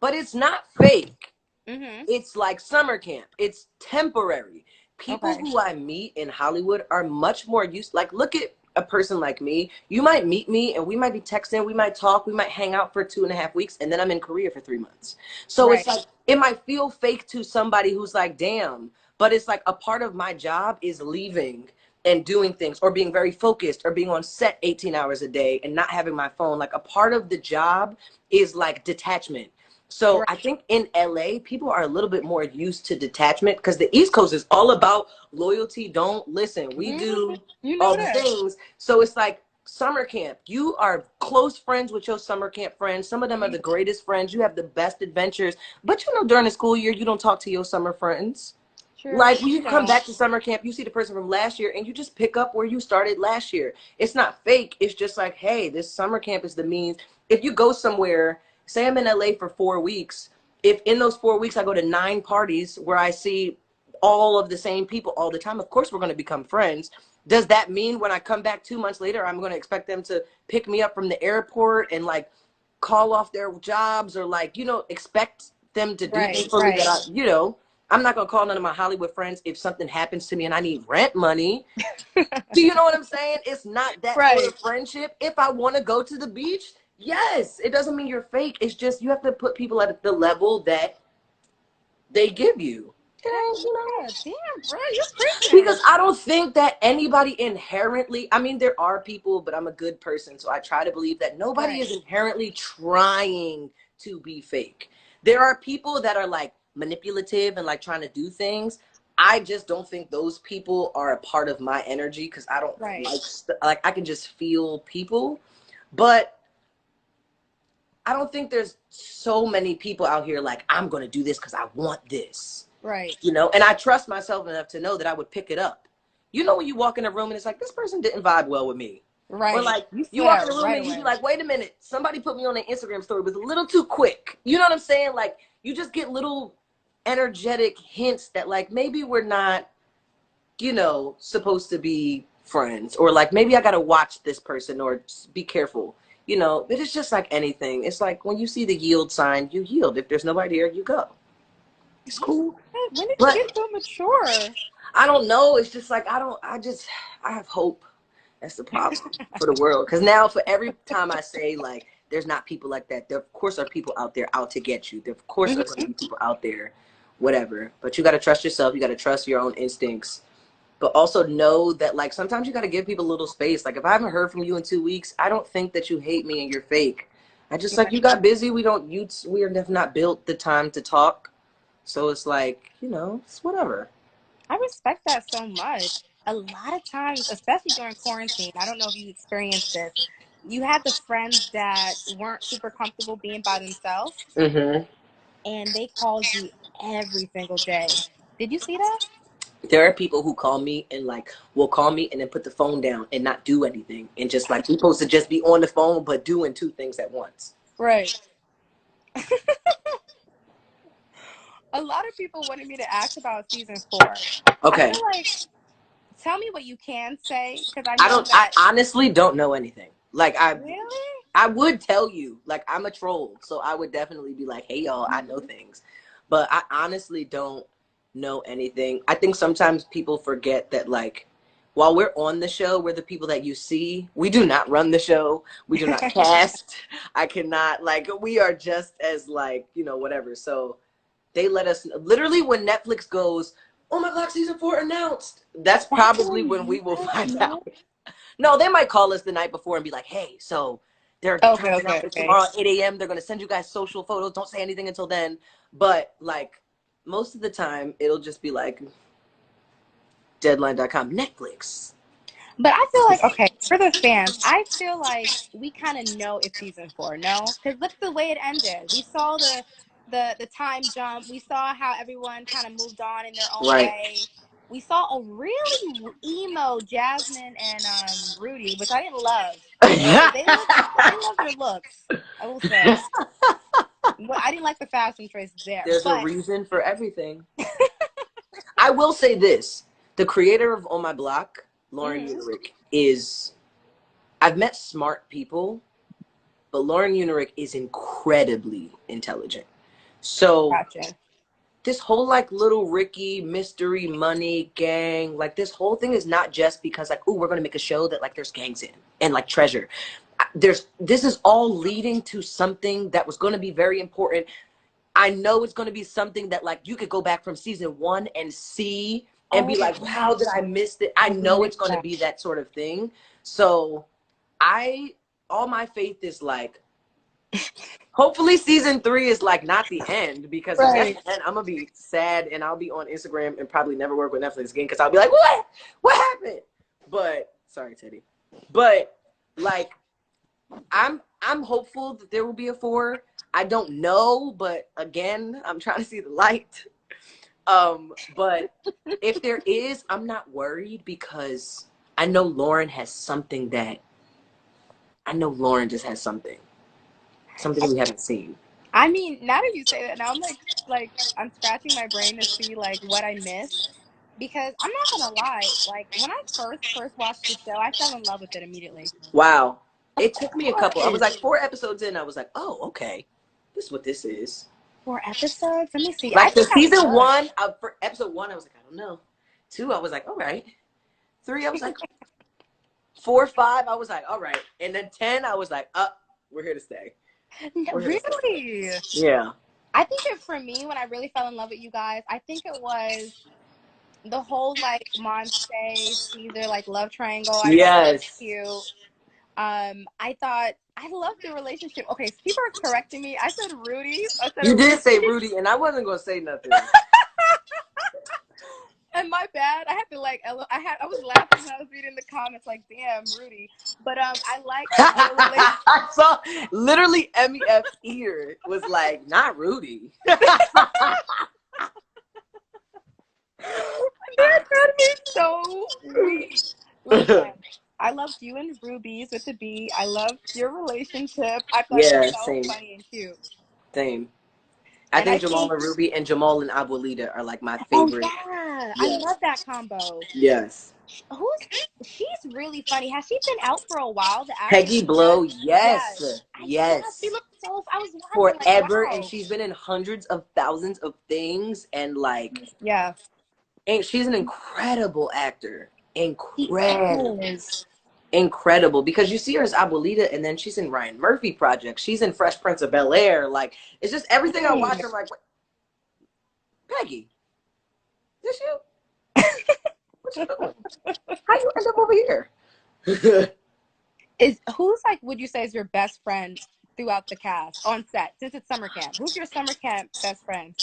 but it's not fake. Mm-hmm. It's like summer camp. It's temporary. People who I meet in Hollywood are much more used. Like, look at a person like me. You might meet me and we might be texting, we might talk, we might hang out for 2.5 weeks, and then I'm in Korea for 3 months. So it's like, it might feel fake to somebody who's like, damn, but it's like a part of my job is leaving and doing things or being very focused or being on set 18 hours a day and not having my phone. Like, a part of the job is like detachment. So I think in LA, people are a little bit more used to detachment because the East Coast is all about loyalty. Don't listen. We do all the things. So it's like summer camp. You are close friends with your summer camp friends. Some of them are the greatest friends. You have the best adventures. But you know, during the school year, you don't talk to your summer friends. True. Like, when you come back to summer camp, you see the person from last year and you just pick up where you started last year. It's not fake. It's just like, hey, this summer camp is the means. If you go somewhere, say I'm in LA for 4 weeks, if in those 4 weeks I go to 9 parties where I see all of the same people all the time, of course we're going to become friends. Does that mean when I come back 2 months later, I'm going to expect them to pick me up from the airport and like call off their jobs or like, you know, expect them to do things for me that I, you know, I'm not going to call none of my Hollywood friends if something happens to me and I need rent money. Do you know what I'm saying? It's not that sort of friendship. If I want to go to the beach, yes, it doesn't mean you're fake. It's just you have to put people at the level that they give you. And, you know, damn, bro, you're preaching. Because I don't think that anybody inherently, I mean, there are people, but I'm a good person. So I try to believe that nobody is inherently trying to be fake. There are people that are like manipulative and like trying to do things. I just don't think those people are a part of my energy because I don't like I can just feel people. But I don't think there's so many people out here like, I'm going to do this because I want this. Right. You know, and I trust myself enough to know that I would pick it up. You know, when you walk in a room and it's like, this person didn't vibe well with me. Right. Or like, you walk in a room and you be like, wait a minute, somebody put me on an Instagram story, but it was a little too quick. You know what I'm saying? Like, you just get little energetic hints that like, maybe we're not, you know, supposed to be friends. Or like, maybe I got to watch this person or be careful. You know, but it's just like anything. It's like when you see the yield sign, you yield. If there's nobody there, you go. It's cool. When did you get so mature? I don't know. It's just like, I have hope. That's the problem for the world. Because now for every time I say like, there's not people like that, there of course are people out there out to get you. There of course are going to be people out there, whatever. But you got to trust yourself. You got to trust your own instincts. But also know that like, sometimes you got to give people a little space. Like if I haven't heard from you in 2 weeks, I don't think that you hate me and you're fake. I just like, you got busy. We have not built the time to talk. So it's like, you know, it's whatever. I respect that so much. A lot of times, especially during quarantine, I don't know if you experienced this, you had the friends that weren't super comfortable being by themselves, Mm-hmm. and they called you every single day. Did you see that? There are people who call me and like will call me and then put the phone down and not do anything and just like we're supposed to just be on the phone but doing two things at once. Right. A lot of people wanted me to ask about season 4. I Okay. feel like, tell me what you can say, because I I know don't. I that. honestly don't know anything. Like Really? I would tell you. Like I'm a troll, so I would definitely be like, "Hey y'all, I know things," but I honestly don't know anything. I think sometimes people forget that like while we're on the show, we're the people that you see. We do not run the show. We do not cast. I cannot like. We are just as like whatever. So they let us literally when Netflix goes, "Oh my God, season 4 announced." That's That's probably when when we you will guys find know? out. No, they might call us the night before and be like, "Hey, so they're Okay, trying to okay, announce this okay. tomorrow at 8 a.m. They're going to send you guys social photos. Don't say anything until then." But like most of the time, it'll just be like deadline.com, Netflix. But I feel like, okay, for the fans, I feel like we kind of know it's season 4, no? Because look the way it ended. We saw the time jump. We saw how everyone kind of moved on in their own Right. way. We saw a really emo Jasmine and Rudy, which I didn't love. They look. I didn't love their looks, I will say. But I didn't like the fashion choices there. There's a But reason for everything. I will say this. The creator of On My Block, Lauren mhm, Unerick, is I've met smart people, but Lauren Unerick is incredibly intelligent. So gotcha. this whole like little Ricky mystery money gang, like this whole thing is not just because like, oh, we're gonna make a show that like there's gangs in and like treasure. This is all leading to something that was gonna be very important. I know it's gonna be something that like you could go back from season 1 and see and Oh, be like, how did I miss it? I know it's gonna that. be that sort of thing. So I all my faith is like hopefully season 3 is like not the end because if that's Right. the end, I'm gonna be sad and I'll be on Instagram and probably never work with Netflix again because I'll be like, what happened? But sorry, Teddy. But like I'm hopeful that there will be a 4. I don't know, but again, I'm trying to see the light. But if there is, I'm not worried because I know Lauren has something that I know Lauren just has something we haven't seen. I mean, now that you say that, now I'm like I'm scratching my brain to see like what I missed, because I'm not gonna lie, like when I first watched the show, I fell in love with it immediately. Wow. Of It took me a couple. I was course. like 4 episodes in. I was like, oh, okay. This is what this is. 4 episodes? Let me see. I Like the think I season would. 1, for episode 1, I was like, I don't know. 2, I was like, all right. 3, I was like, 4, 5, I was like, all right. And then 10, I was like, we're here to stay. We're here to stay. Really? Yeah. I think that for me, when I really fell in love with you guys, I think it was the whole like Monse, Caesar, like love triangle. I thought that was Yes. cute. I thought I loved the relationship. Okay, so people are correcting me. I said Rudy instead You of did say Rudy. Rudy, and I wasn't going to say nothing. And my bad. I had to like I was laughing when I was reading the comments like, damn, Rudy. But I like their relationship. I saw literally MEF ear was like, not Rudy. That made me so weak. Listen, I loved you and Rubies with the B. I loved your relationship. I thought it was Yeah, so same. funny and cute. Same. I And I think Jamal think, and Ruby and Jamal and Abuelita are like my oh favorite. yeah, I Yes. love that combo. Yes. She's really funny. Has she been out for a while? The actress Peggy who does, Blow, yes. yes. She Yes. looks so. I was watching like, Forever, and wow. she's been in hundreds of thousands of things, and like, Yeah, and she's an incredible actor. she Incredible. is. Incredible, because you see her as Abuelita, and then she's in Ryan Murphy project. She's in Fresh Prince of Bel Air. Like, it's just everything I watch. I'm like, wait, Peggy, this you? What you doing? How you end up over here? Is who's like? Would you say is your best friend throughout the cast on set since it's summer camp? Who's your summer camp best friend?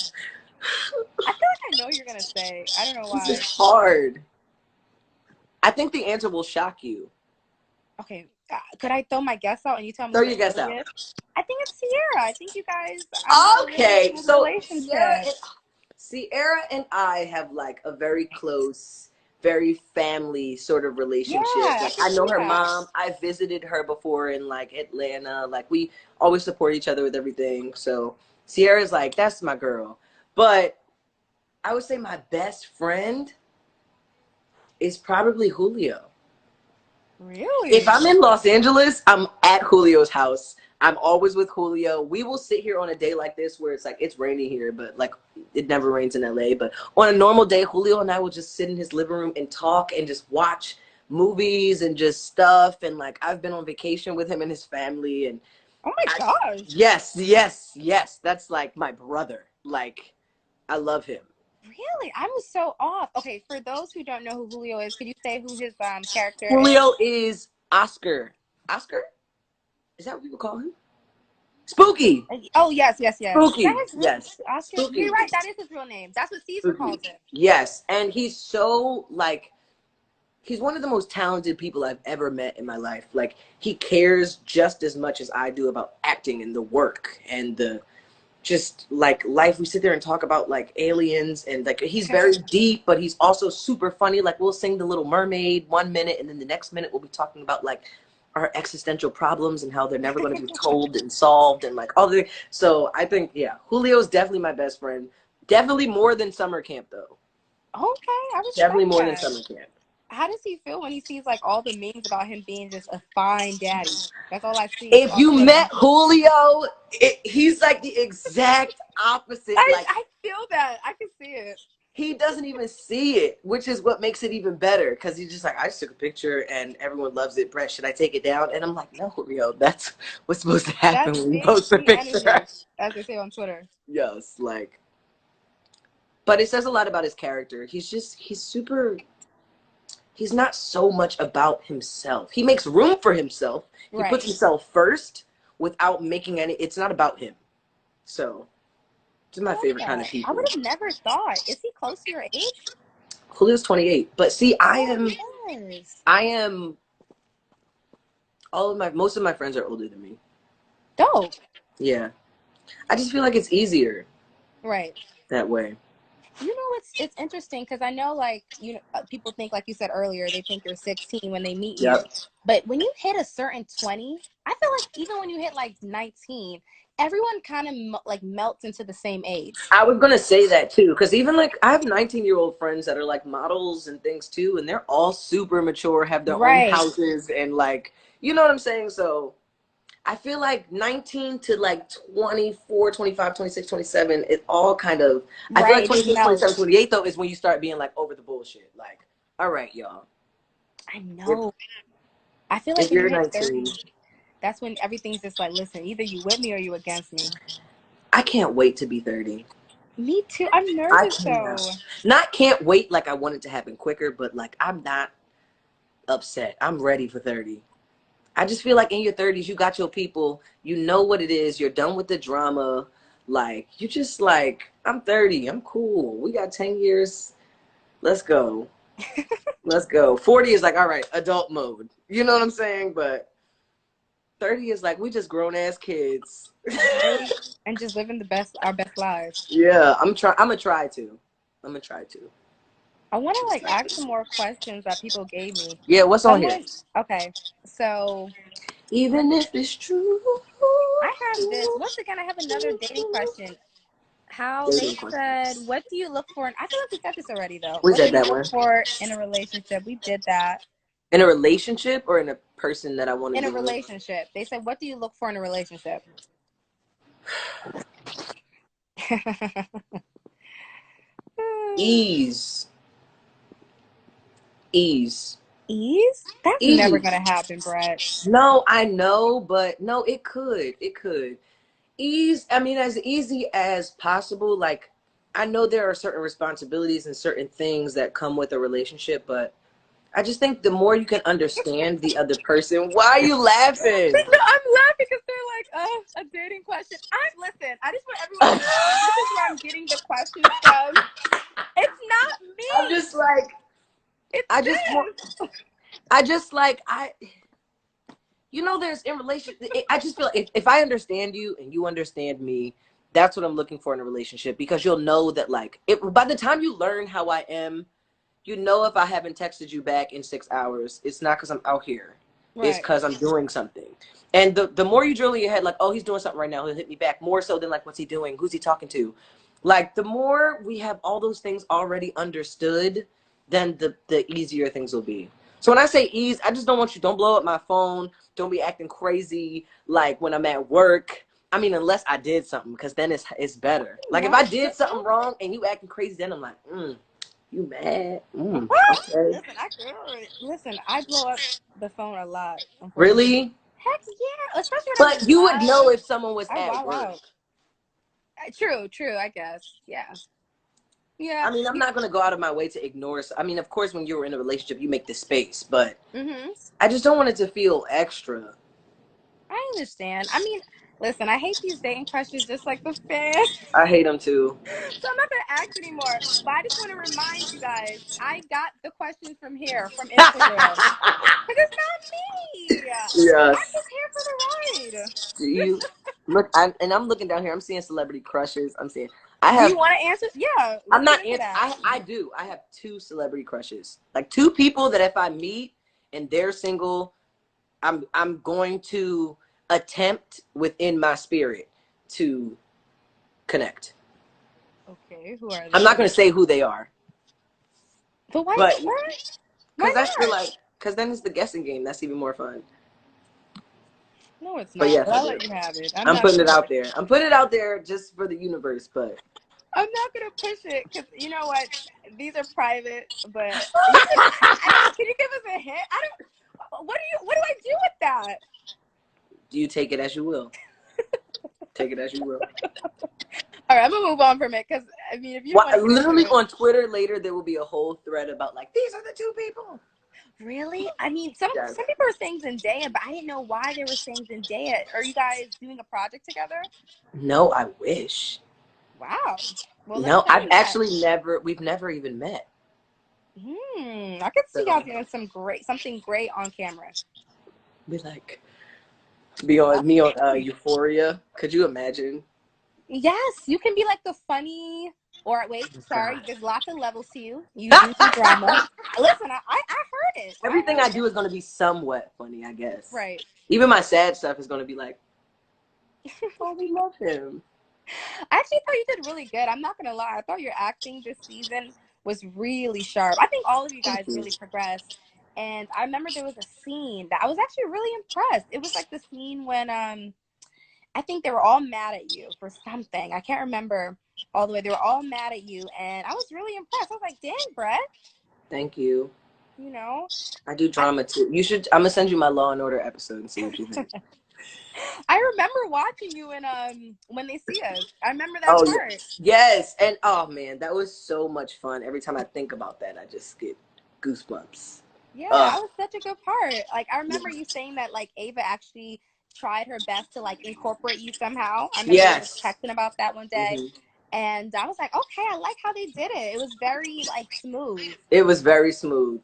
I feel like I know you're gonna say. I don't know This is why. hard. I think the answer will shock you. Okay, could I throw my guess out and you tell me Throw who your it guess really out. is? I think it's Sierra. I think you guys are in a really Okay, good so relationship. Sierra and I have like a very close, very family sort of Yeah, relationship. I Like can I know see her that. mom. I visited her before in like Atlanta. Like we always support each other with everything. So Sierra's like, that's my girl. But I would say my best friend is probably Julio. If Really? I'm in Los Angeles, I'm at Julio's house. I'm always with Julio. We will sit here on a day like this where it's like it's rainy here, but like it never rains in LA. But on a normal day, Julio and I will just sit in his living room and talk and just watch movies and just stuff. And like I've been on vacation with him and his family. And Oh my gosh. yes. That's like my brother. Like I love him. Really? I was so off. Okay, for those who don't know who Julio is, could you say who his character is? Julio is Oscar. Oscar? Is that what people call him? Spooky. Oh yes. Is that Spooky, his real yes. Oscar? You're Spooky, right. That is his real name. That's what Caesar spooky, calls him. yes. And he's so like he's one of the most talented people I've ever met in my life. Like he cares just as much as I do about acting and the work and the just like life. We sit there and talk about like aliens and like he's very deep, but he's also super funny. Like we'll sing The Little Mermaid 1 minute, and then the next minute we'll be talking about like our existential problems and how they're never going to be told and solved and like all the. So I think Julio's definitely my best friend. Definitely more than summer camp though. Okay, I Definitely respect more than that. summer camp. How does he feel when he sees like all the memes about him being just a fine daddy? That's all I see If on you Twitter. met Julio, he's like the exact opposite. Like I feel that. I can see it. he doesn't even see it, which is what makes it even better. Because he's just like, I just took a picture and everyone loves it. Brett, should I take it down? And I'm like, no, Julio, that's what's supposed to happen That's when you big post a G picture. energy, as they say on Twitter. Yes, like, but it says a lot about his character. He's super. He's not so much about himself. He makes room for himself. He puts Right. himself first without making any. It's not about him. So, it's I my like favorite kind of that. I would people. have never thought. Is he close to your age? Julio's 28, but see, Oh, yes. I am. Most of my friends are older than me. Dope. Yeah, I just feel like it's easier Right. that way. You know, it's interesting because I know, like, people think, like you said earlier, they think you're 16 when they meet you. Yep. But when you hit a certain 20, I feel like even when you hit like 19, everyone kind of like melts into the same age. I was gonna say that too, because even like I have 19-year-old friends that are like models and things too, and they're all super mature, have their own Right. houses, and like you know what I'm saying. So I feel like 19 to like 24, 25, 26, 27, it all kind of. I feel like Right. They 26, melt. 27, 28 though is when you start being like over the bullshit. Like, all right, y'all. I If know. I feel like if when you you're hit 19, 30, that's when everything's just like, listen, either you with me or you against me. I can't wait to be 30. Me too. I'm I nervous can't. though. Not can't wait like I want it to happen quicker, but like I'm not upset. I'm ready for 30. I just feel like in your 30s, you got your people, you know what it is, you're done with the drama. Like, you just like, I'm 30, I'm cool. We got 10 years. Let's go. Let's go. 40 is like, all right, adult mode. You know what I'm saying? But 30 is like, we just grown ass kids. Right? And just living our best lives. Yeah, I'm gonna try to. I'm gonna try to. I want to like ask some more questions that people gave me. Yeah, what's on here? Okay, so Even if it's true. I have this. Once again, I have another dating question. How they Dating said, questions. what do you look for? I feel like we said this already, though. We What do said you that look one. for in a relationship? We did that. In a relationship or in a person that I want to In be a with? relationship. They said, what do you look for in a relationship? Ease. Ease. Ease? That's never Ease. going to happen, Brett. No, I know, but no, it could. It could. Ease, I mean, as easy as possible. Like, I know there are certain responsibilities and certain things that come with a relationship, but I just think the more you can understand the other person. Why are you laughing? No, I'm laughing because they're like, a dating question. Listen, I just want everyone to know this is where I'm getting the questions from. It's not I'm me. just like, It's I just want, this. I just like, I. you know, there's in relationship. I just feel if I understand you and you understand me, that's what I'm looking for in a relationship, because you'll know that like by the time you learn how I am, you know, if I haven't texted you back in 6 hours, it's not because I'm out here. Right. It's because I'm doing something. And the more you drill in your head, like, oh, he's doing something right now, he'll hit me back, more so than like, what's he doing? Who's he talking to? Like, the more we have all those things already understood, then the easier things will be. So when I say ease, I just don't want you, don't blow up my phone. Don't be acting crazy like when I'm at work. I mean, unless I did something, because then it's better. Like, if I did something wrong and you acting crazy, then I'm like, you mad? Okay. Listen, I blow up the phone a lot. Really? Heck yeah, especially when but you would know if someone was at work. Out. True, I guess. Yeah. I mean, I'm not going to go out of my way to ignore. I mean, of course, when you're in a relationship, you make the space, but I just don't want it to feel extra. I understand. I mean, listen, I hate these dating questions just like the fans. I hate them too. So I'm not going to ask anymore. But I just want to remind you guys, I got the questions from here, from Instagram. Because it's not me. Yes. I'm just here for the ride. You look, I'm looking down here. I'm seeing celebrity crushes. I'm seeing. Do you want to answer? Yeah. I'm not answering. I do. I have 2 celebrity crushes. Like 2 people that if I meet and they're single, I'm going to attempt within my spirit to connect. Okay, who are they? I'm not going to say who they are. But why? Because I feel like, because then it's the guessing game. That's even more fun. No, it's not. But yes, I'll let you have it. I'm putting it out there. I'm putting it out there just for the universe, but I'm not gonna push it because you know what? These are private. But can you give us a hint? What do I do with that? Do you take it as you will? Take it as you will. All right, I'm gonna move on from it because I mean, if you literally on Twitter later, there will be a whole thread about like these are the 2 people. Really? I mean, some people are saying Zendaya, but I didn't know why they were saying Zendaya. Are you guys doing a project together? No, I wish. Wow. Well, no, we've never even met. I could see y'all doing something great on camera. Be like, me on Euphoria. Could you imagine? Yes, you can be like the funny. Or wait, sorry, there's lots of levels to you. You do some drama. Listen, I heard it. Everything I do is going to be somewhat funny, I guess. Right. Even my sad stuff is going to be like, oh, we love him. I actually thought you did really good. I'm not going to lie. I thought your acting this season was really sharp. I think all of you guys really progressed. And I remember there was a scene that I was actually really impressed. It was like the scene when I think they were all mad at you for something. I can't remember all the way. They were all mad at you, and I was really impressed. I was like, dang, Brett. Thank you. You know? I do drama too. You should. I'm going to send you my Law and Order episode and see what you think. I remember watching you in When They See Us. I remember that part. Yes. And oh man, that was so much fun. Every time I think about that, I just get goosebumps. Yeah, that was such a good part. Like I remember you saying that like Ava actually tried her best to like incorporate you somehow. I remember you was texting about that one day. And I was like, okay, I like how they did it. It was very like smooth. It was very smooth.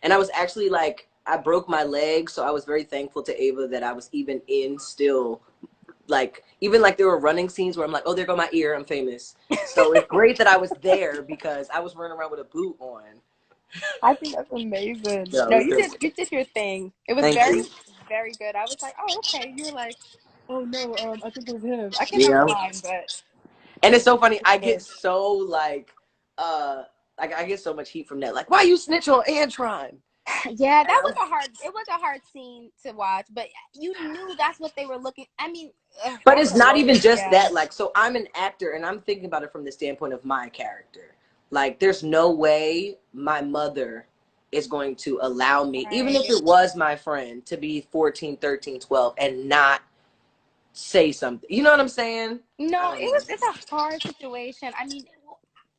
And I was actually like, I broke my leg, so I was very thankful to Ava that I was even in still. Like, even like there were running scenes where I'm like, oh, there go my ear, I'm famous. So it's great that I was there because I was running around with a boot on. I think that's amazing. No, you did your thing. It was very good. I was like, oh, okay. You were like, oh no, I think it was him. I can't remember the line, but. And it's so funny. I get so like I get so much heat from that. Like, why you snitch on Antron? Yeah, that was a hard scene to watch, but you knew that's what they were looking. I mean, but it's not even just that. Like, so I'm an actor, and I'm thinking about it from the standpoint of my character. Like, there's no way my mother is going to allow me, even if it was my friend, to be 14, 13, 12 and not say something. You know what I'm saying? No, it's a hard situation. I mean,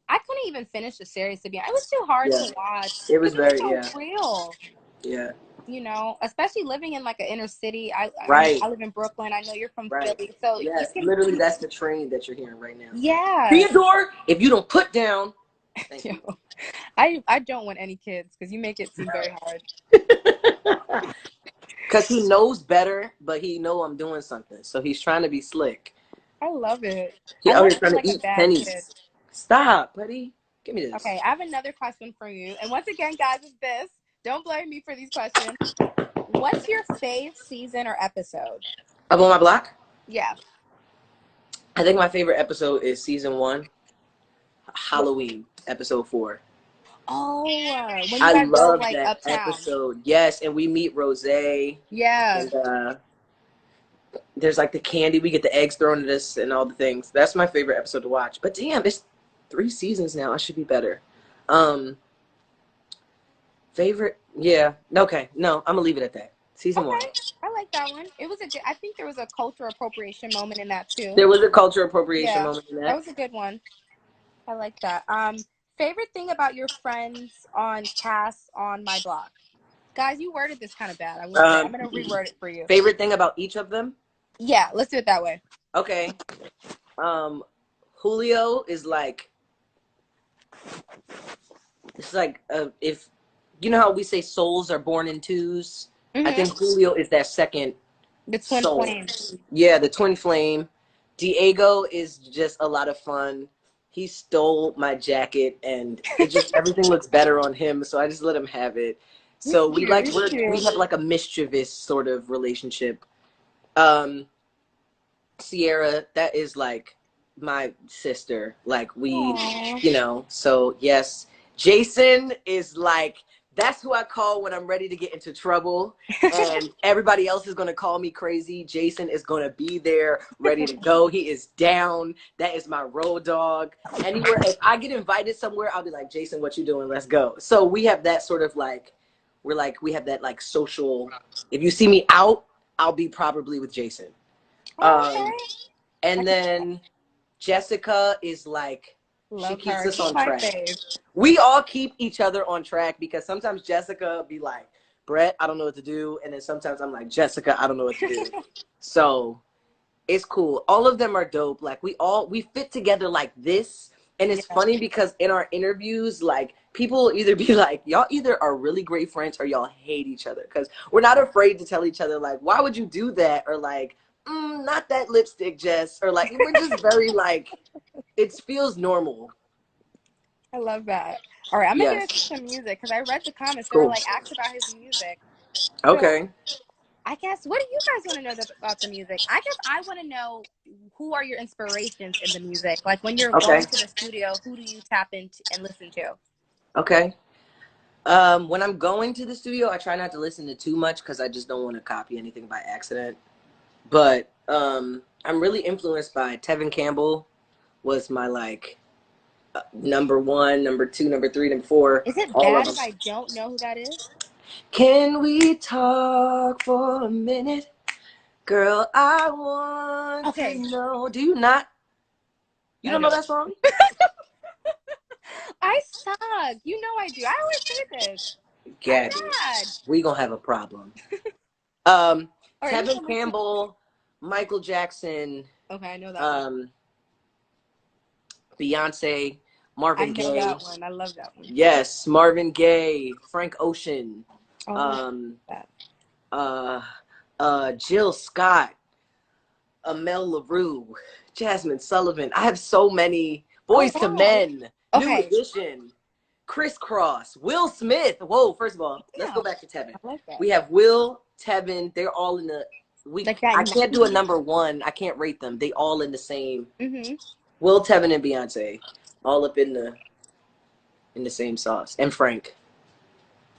I couldn't even finish the series, to be honest. It was too hard to watch. It was very real. Yeah. You know, especially living in like an inner city. I live in Brooklyn. I know you're from Philly, so yes, literally that's the train that you're hearing right now. Yeah. Theodore, if you don't put down. Thank you. I don't want any kids because you make it seem very hard. Because he knows better, but he know I'm doing something. So he's trying to be slick. I love it. He I out love here being trying like to a eat bad kid. pennies. Stop, buddy. Give me this. Okay, I have another question for you. And once again, guys, it's this. Don't blame me for these questions. What's your fave season or episode? Up on my block? Yeah. I think my favorite episode is season 1, Halloween, episode 4. Oh, when you I guys go love like that uptown. episode. Yes, and we meet Rose. Yeah. And there's like the candy. We get the eggs thrown at us and all the things. That's my favorite episode to watch. But damn, it's 3 seasons now. I should be better. Favorite? Yeah. Okay. No, I'm gonna leave it at that. Season 1. I like that one. It was a good. I think there was a cultural appropriation moment in that too. There was a cultural appropriation Yeah, moment in that that. was a good one. I like that. Favorite thing about your friends on cast on my block? Guys, you worded this kind of bad. I will say. I'm gonna reword it for you. Favorite thing about each of them? Yeah, let's do it that way. Okay. Julio is like, it's like if you know how we say souls are born in twos. I think Julio is that second The twin soul. flame. Yeah, the twin flame. Diego is just a lot of fun. He stole my jacket, and it just everything looks better on him. So I just let him have it. So we have like a mischievous sort of relationship. Sierra, that is like my sister. Like we, Aww. you know. So yes, Jason is like, that's who I call when I'm ready to get into trouble, and everybody else is gonna call me crazy. Jason is gonna be there, ready to go. He is down. That is my road dog. Anywhere, if I get invited somewhere, I'll be like, Jason, what you doing? Let's go. So we have that sort of like, we have that like social. If you see me out, I'll be probably with Jason. And then Jessica is like, she keeps us on track. We all keep each other on track because sometimes Jessica be like, Brett, I don't know what to do. And then sometimes I'm like, Jessica, I don't know what to do. So it's cool. All of them are dope. Like we fit together like this. And it's funny because in our interviews, like people either be like, y'all either are really great friends or y'all hate each other. Because we're not afraid to tell each other like, why would you do that? Or like, not that lipstick, Jess. Or like, we're just very like, it feels normal. I love that. All right, I'm gonna get into some music because I read the comments. They were like, asked about his music. Okay. So, I guess, what do you guys want to know about the music? I guess I want to know, who are your inspirations in the music? Like when you're going to the studio, who do you tap into and listen to? Okay. When I'm going to the studio, I try not to listen to too much because I just don't want to copy anything by accident. But I'm really influenced by Tevin Campbell. Was my like number 1, number 2, number 3, number 4. Is it bad if I don't know who that is? Can we talk for a minute? Girl, I want to know. Do you not? You don't know that song? I suck. You know I do. I always say this. Gabby, we gonna have a problem. Tevin Campbell, Michael Jackson. Okay, I know that one. Beyonce, Marvin Gaye. I know that one. I love that one. Yes, Marvin Gaye, Frank Ocean, Jill Scott, Amel LaRue, Jasmine Sullivan. I have so many. Boys to Men, New Edition, Criss Cross, Will Smith. Whoa, first of all, let's go back to Tevin. We have Will, Tevin. They're all in the. I can't do a number 1. I can't rate them. They all in the same. Will, Tevin, and Beyonce, all up in the same sauce, and Frank.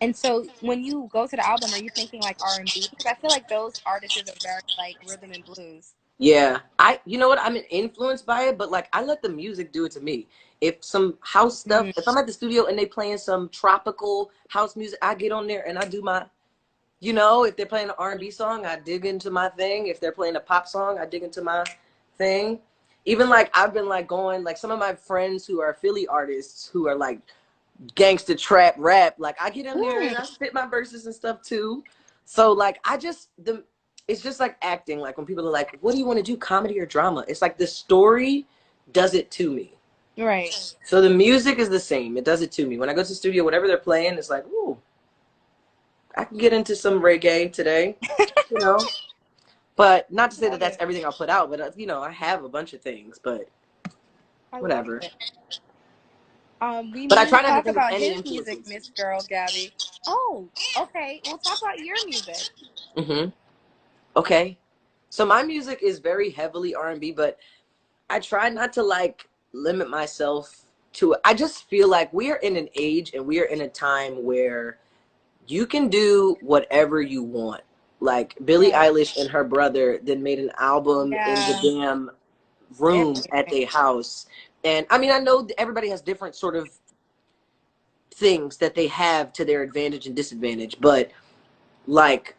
And so, when you go to the album, are you thinking like R&B? Because I feel like those artists are very like rhythm and blues. Yeah, you know what? I'm influenced by it, but like I let the music do it to me. If some house stuff, if I'm at the studio and they playing some tropical house music, I get on there and I do my, you know, if they're playing an R&B song, I dig into my thing. If they're playing a pop song, I dig into my thing. Even like I've been like going, like some of my friends who are Philly artists who are like gangsta trap rap, like I get in there and I spit my verses and stuff too. So like it's just like acting. Like when people are like, what do you want to do, comedy or drama? It's like the story does it to me. Right. So the music is the same. It does it to me. When I go to the studio, whatever they're playing, it's like, ooh. I can get into some reggae today, you know. But not to say that that's everything I'll put out, but you know, I have a bunch of things, but whatever. We But I need to try not to talk think of about any his music, influences. Miss Girl Gabby. Oh, okay. We'll talk about your music. Okay. So my music is very heavily R&B, but I try not to like limit myself to it. I just feel like we are in an age and we are in a time where you can do whatever you want. Like Billie Eilish and her brother then made an album in the damn room at their house. And I mean, I know everybody has different sort of things that they have to their advantage and disadvantage, but like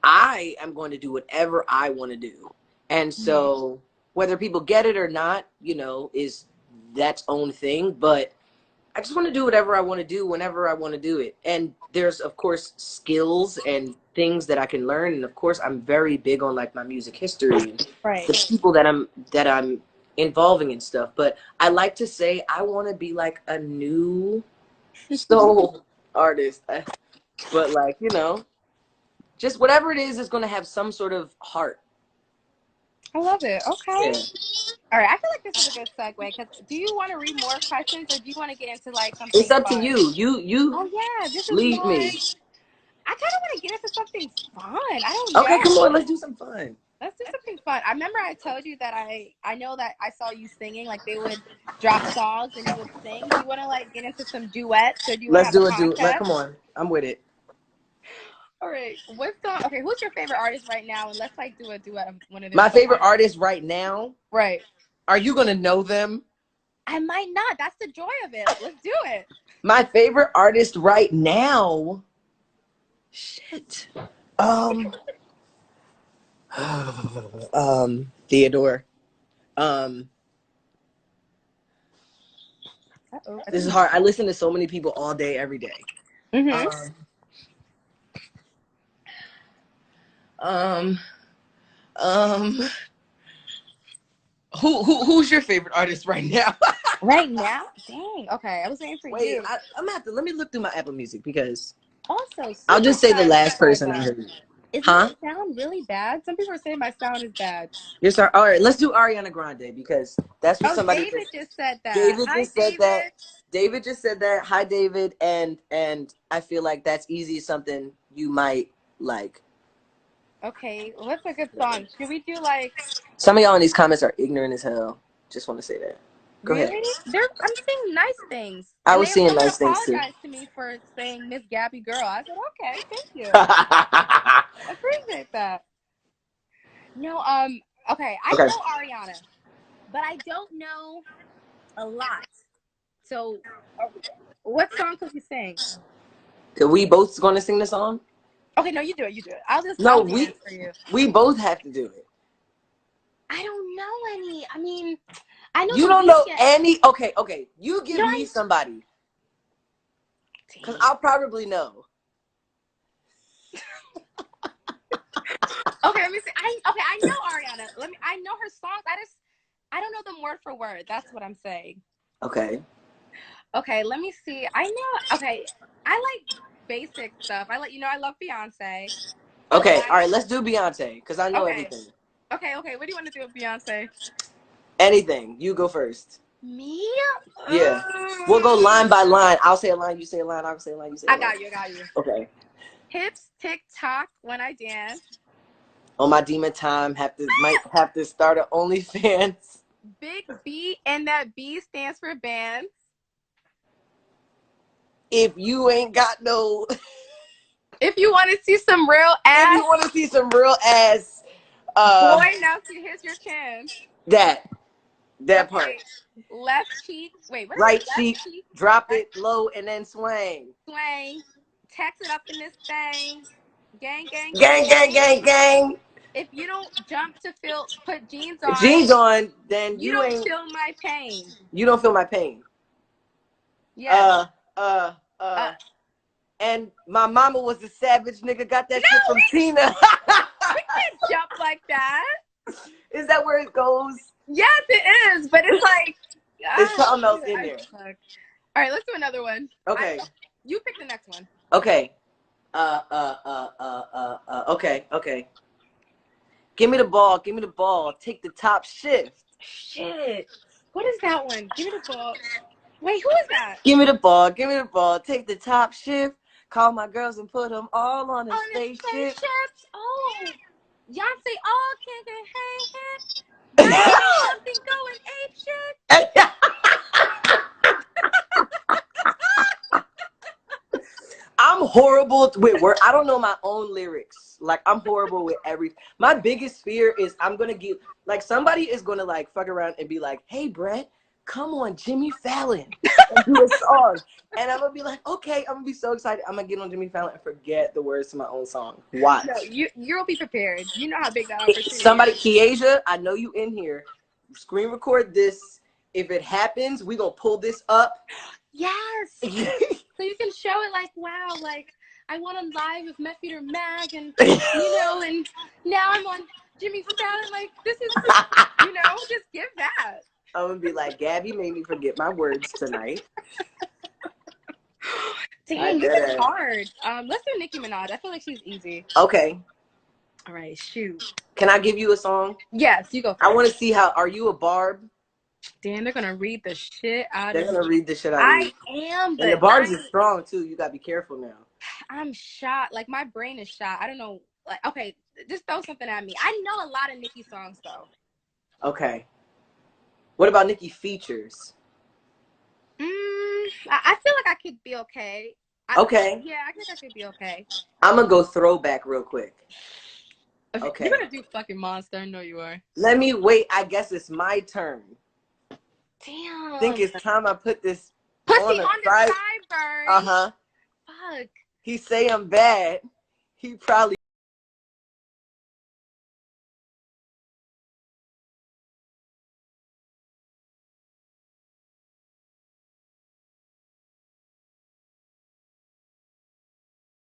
I am going to do whatever I want to do. And so whether people get it or not, you know, is that's own thing, but I just want to do whatever I want to do whenever I want to do it. And there's of course skills and things that I can learn, and of course I'm very big on like my music history and the people that I'm involving and stuff. But I like to say I want to be like a new soul artist. But like, you know, just whatever it is going to have some sort of heart. I love it. Okay. Yeah. All right. I feel like this is a good segue because do you want to read more questions or do you want to get into like something It's up fun? to you. You Oh yeah, this is lead more. me. I kind of want to get into something fun. I don't know. Okay, come on, let's do some fun. Let's do something fun. I remember I told you that I know that I saw you singing. Like they would drop songs and you would sing. Do you want to like get into some duets or do you want to Let's have do a it. contest? Come on, I'm with it. All right. What song? Okay, who's your favorite artist right now? And let's like do a duet of one of their My songs. favorite artist right now. Right. Are you gonna know them? I might not. That's the joy of it. Let's do it. My favorite artist right now. Shit. Theodore. This is hard. I listen to so many people all day, every day. Who's your favorite artist right now? Right now? Dang. Okay, I was waiting for you. I'm gonna have to let me look through my Apple Music because Also, I'll just say the last person I heard. Is my sound really bad? Some people are saying my sound is bad. You're sorry. All right, let's do Ariana Grande because that's what somebody. David just said that. David just said that. David just said that. Hi, David, and I feel like that's easy. Something you might like. Okay, what's a good song? Should we do like? Some of y'all in these comments are ignorant as hell. Just want to say that. Go ahead. I'm saying nice things. I was seeing nice things too. Apologized to me for saying Miss Gabby girl. I said, okay, thank you. I appreciate that. No, okay, I know Ariana, but I don't know a lot. So, what song could we sing? Are we both going to sing the song? Okay, no, you do it. You do it. I'll dance for you. We both have to do it. I don't know any. I mean, I know you don't know any. Okay. You give me somebody, because I'll probably know. Okay, let me see. I know Ariana. I know her songs. I don't know them word for word. That's what I'm saying. Okay, let me see. I know. Okay, I like basic stuff. I love Beyonce. Okay, all right. Let's do Beyonce because I know everything. Okay. What do you want to do with Beyonce? Anything. You go first. Me? Yeah. We'll go line by line. I'll say a line. You say a line. I'll say a line. You say a line. I got you. Okay. Hips tick tock when I dance. On my demon time, might have to start an OnlyFans. Big B, and that B stands for bands. If you ain't got no. If you want to see some real ass. If you want to see some real ass. Boy, now see, here's your chance. That part. Left cheek. Wait, what? Right cheek. Drop it low and then swing. Text it up in this thing. Gang. If you don't jump to put jeans on. Then you don't feel my pain. You don't feel my pain. Yeah. And my mama was a savage nigga. Got that shit from Tina. We can't jump like that. Is that where it goes? Yes, it is. But it's like there's something else in there. All right, let's do another one. Okay. You pick the next one. Okay. Okay. Give me the ball. Give me the ball. Take the top shift. Shit. What is that one? Give me the ball. Wait, who is that? Give me the ball. Give me the ball. Take the top shift. Call my girls and put them all on a spaceship. Oh, Beyonce. Oh, can't get hey. Now I got something going ape shit. I'm horrible with words. I don't know my own lyrics. Like, I'm horrible with everything. My biggest fear is I'm gonna get like somebody is gonna like fuck around and be like, "Hey, Brett, come on, Jimmy Fallon, and do a song." And I'm gonna be like, "Okay," I'm gonna be so excited. I'm gonna get on Jimmy Fallon and forget the words to my own song. Watch. No, you'll be prepared. You know how big that opportunity Somebody, is. Kiesia, I know you in here. Screen record this. If it happens, we gonna pull this up. Yes. So you can show it like, wow, like I went on live with Mefeater Mag, and and now I'm on Jimmy Fallon. Like, this is, just give that. I'm gonna be like, Gabby made me forget my words tonight. Dang, this is hard. Let's do Nicki Minaj. I feel like she's easy. Okay. All right, shoot. Can I give you a song? Yes, you go first. I want to see are you a barb? Damn, they're gonna read the shit out They're of gonna read the shit out of you. I am, but and the barbs is strong too. You gotta be careful now. I'm shot. Like, my brain is shot. I don't know. Like, okay, just throw something at me. I know a lot of Nicki songs though. Okay. What about Nicki features? I feel like I could be okay. Okay. Yeah, I think I could be okay. I'm gonna go throwback real quick. Okay. You're gonna do fucking Monster. I know you are. Let me wait. I guess it's my turn. Damn. I think it's time I put this Pussy on the sideburn. Uh-huh. Fuck. He say I'm bad. He probably